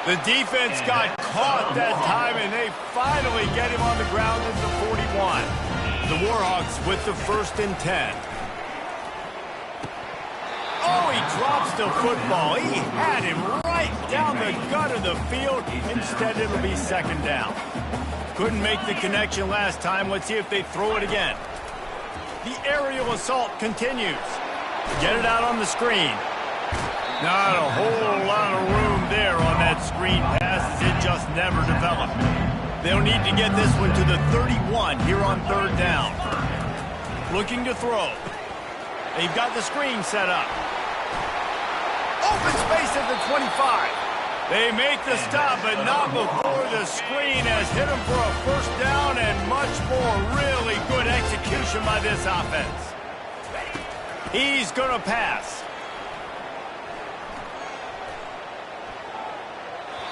The defense got caught that time, and they finally get him on the ground at the 41. The Warhawks with the 1st and 10. Oh, he drops the football. He had him right down the gut of the field. Instead, it'll be 2nd down. Couldn't make the connection last time. Let's see if they throw it again. The aerial assault continues. Get it out on the screen. Not a whole lot of room there on that screen pass, as it just never developed. They'll need to get this one to the 31 here on 3rd down. Looking to throw. They've got the screen set up. Open space at the 25. They make the stop, but not before the screen has hit them for a first down, and much more really good execution by this offense. He's going to pass.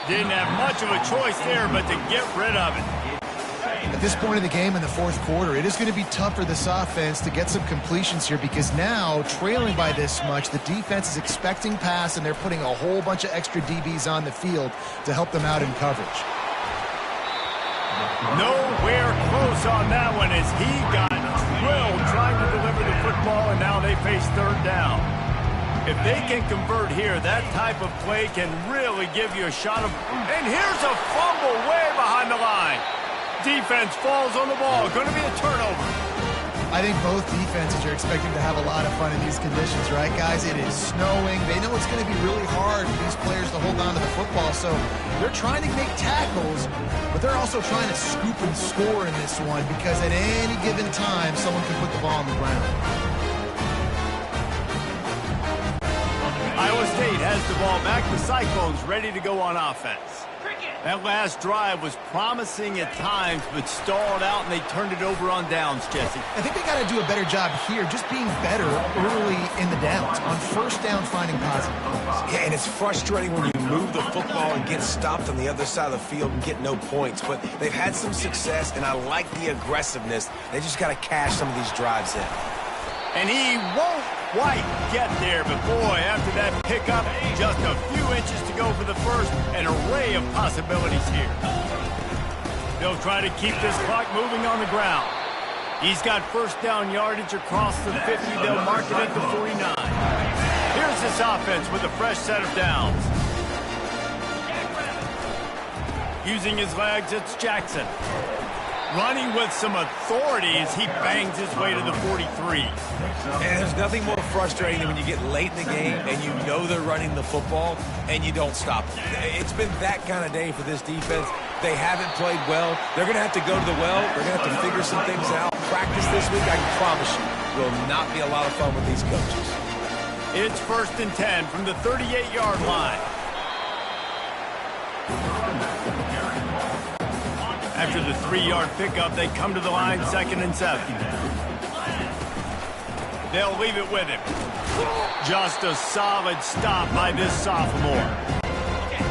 Didn't have much of a choice there, but to get rid of it. At this point in the game in the 4th quarter, it is going to be tough for this offense to get some completions here, because now, trailing by this much, the defense is expecting pass, and they're putting a whole bunch of extra DBs on the field to help them out in coverage. Nowhere close on that one as he got drilled trying to deliver the football, and now they face 3rd down. If they can convert here, that type of play can really give you a shot of... And here's a fumble way behind the line. Defense falls on the ball. Going to be a turnover. I think both defenses are expecting to have a lot of fun in these conditions, right, guys? It is snowing. They know it's going to be really hard for these players to hold on to the football, so they're trying to make tackles, but they're also trying to scoop and score in this one, because at any given time, someone can put the ball on the ground. Iowa State has the ball back. The Cyclones ready to go on offense. That last drive was promising at times, but stalled out, and they turned it over on downs, Jesse. I think they got to do a better job here, just being better early in the downs. On first down, finding positive points. Yeah, and it's frustrating when you move the football and get stopped on the other side of the field and get no points. But they've had some success, and I like the aggressiveness. They just got to cash some of these drives in. And he won't quite get there, but boy, after that pickup, just a few inches to go for the first. An array of possibilities here. They'll try to keep this clock moving on the ground. He's got first down yardage across the 50. They'll mark it at the 49. Here's this offense with a fresh set of downs. Using his legs, it's Jackson. Running with some authority as he bangs his way to the 43. And there's nothing more frustrating than when you get late in the game and you know they're running the football and you don't stop them. It's been that kind of day for this defense. They haven't played well. They're going to have to go to the well. They're going to have to figure some things out. Practice this week, I can promise you, will not be a lot of fun with these coaches. It's 1st and 10 from the 38-yard line. After the 3-yard pickup, they come to the line, 2nd and 7. They'll leave it with him. Just a solid stop by this sophomore.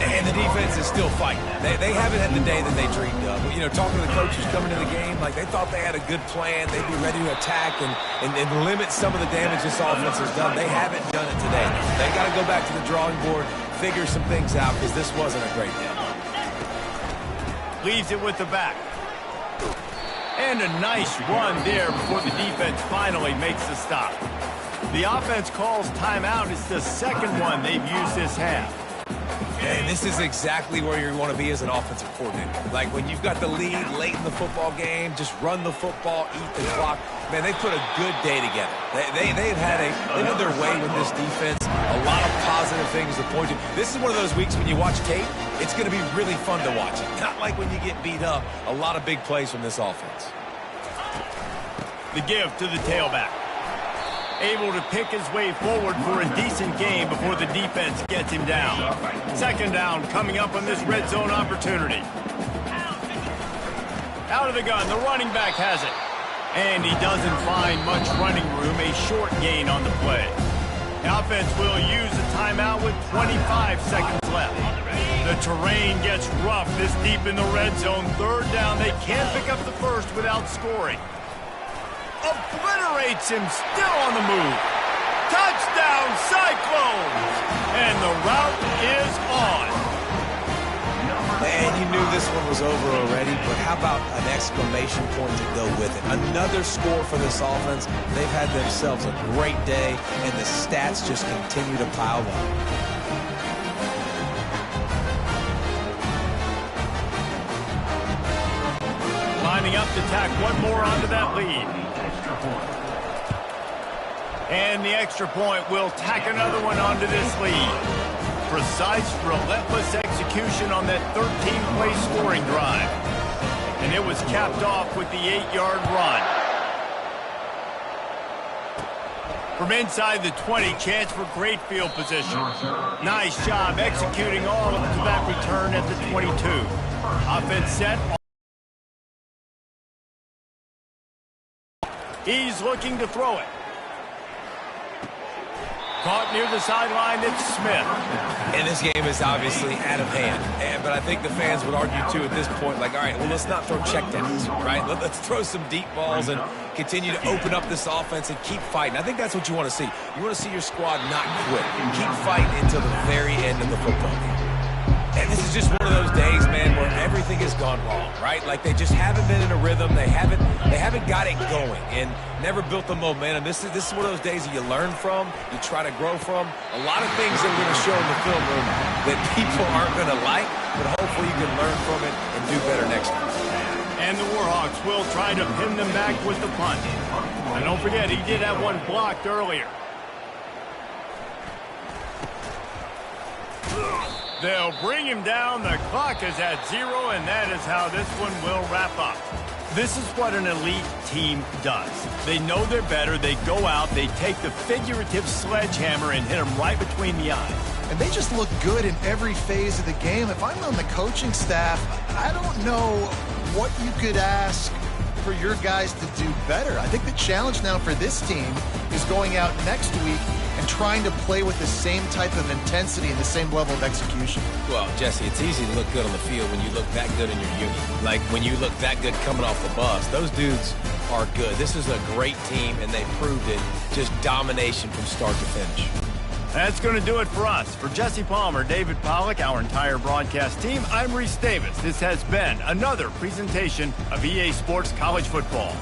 And the defense is still fighting. They haven't had the day that they dreamed of. You know, talking to the coaches coming into the game, like they thought they had a good plan. They'd be ready to attack and limit some of the damage this offense has done. They haven't done it today. They got to go back to the drawing board, figure some things out, because this wasn't a great day. Leaves it with the back. And a nice run there before the defense finally makes the stop. The offense calls timeout. It's the second one they've used this half. And this is exactly where you want to be as an offensive coordinator. Like when you've got the lead late in the football game, just run the football, eat the clock. Man, they put a good day together. They've had their way with this defense. A lot of positive things to point to. This is one of those weeks when you watch tape, it's going to be really fun to watch it. Not like when you get beat up. A lot of big plays from this offense. The give to the tailback. Able to pick his way forward for a decent game before the defense gets him down. 2nd down coming up on this red zone opportunity. Out of the gun, the running back has it. And he doesn't find much running room, a short gain on the play. The offense will use a timeout with 25 seconds left. The terrain gets rough this deep in the red zone. 3rd down, they can't pick up the first without scoring. Obliterates him, still on the move. Touchdown, Cyclones! And the route is on. And you knew this one was over already, but how about an exclamation point to go with it? Another score for this offense. They've had themselves a great day, and the stats just continue to pile up. Lining up to tack one more onto that lead. And the extra point will tack another one onto this lead. Precise, relentless execution on that 13-play scoring drive. And it was capped off with the 8-yard run. From inside the 20, chance for great field position. Nice job executing all up to that return at the 22. Offense set. He's looking to throw it. Caught near the sideline, it's Smith. And this game is obviously out of hand. But I think the fans would argue, too, at this point, like, all right, well, let's not throw checkdowns, right? Let's throw some deep balls and continue to open up this offense and keep fighting. I think that's what you want to see. You want to see your squad not quit. Keep fighting until the very end of the football game. And this is just one of those days, man, where everything has gone wrong, right? Like they just haven't been in a rhythm. They haven't got it going and never built the momentum. This is one of those days that you learn from, you try to grow from. A lot of things that we're going to show in the film room that people aren't going to like, but hopefully you can learn from it and do better next time. And the Warhawks will try to pin them back with the punt. And don't forget, he did have one blocked earlier. They'll bring him down. The clock is at 0, and that is how this one will wrap up. This is what an elite team does. They know they're better. They go out. They take the figurative sledgehammer and hit them right between the eyes. And they just look good in every phase of the game. If I'm on the coaching staff, I don't know what you could ask for your guys to do better. I think the challenge now for this team is going out next week and trying to play with the same type of intensity and the same level of execution. Well, Jesse, it's easy to look good on the field when you look that good in your unit. Like when you look that good coming off the bus. Those dudes are good. This is a great team, and they proved it. Just domination from start to finish. That's going to do it for us. For Jesse Palmer, David Pollack, our entire broadcast team, I'm Reese Davis. This has been another presentation of EA Sports College Football.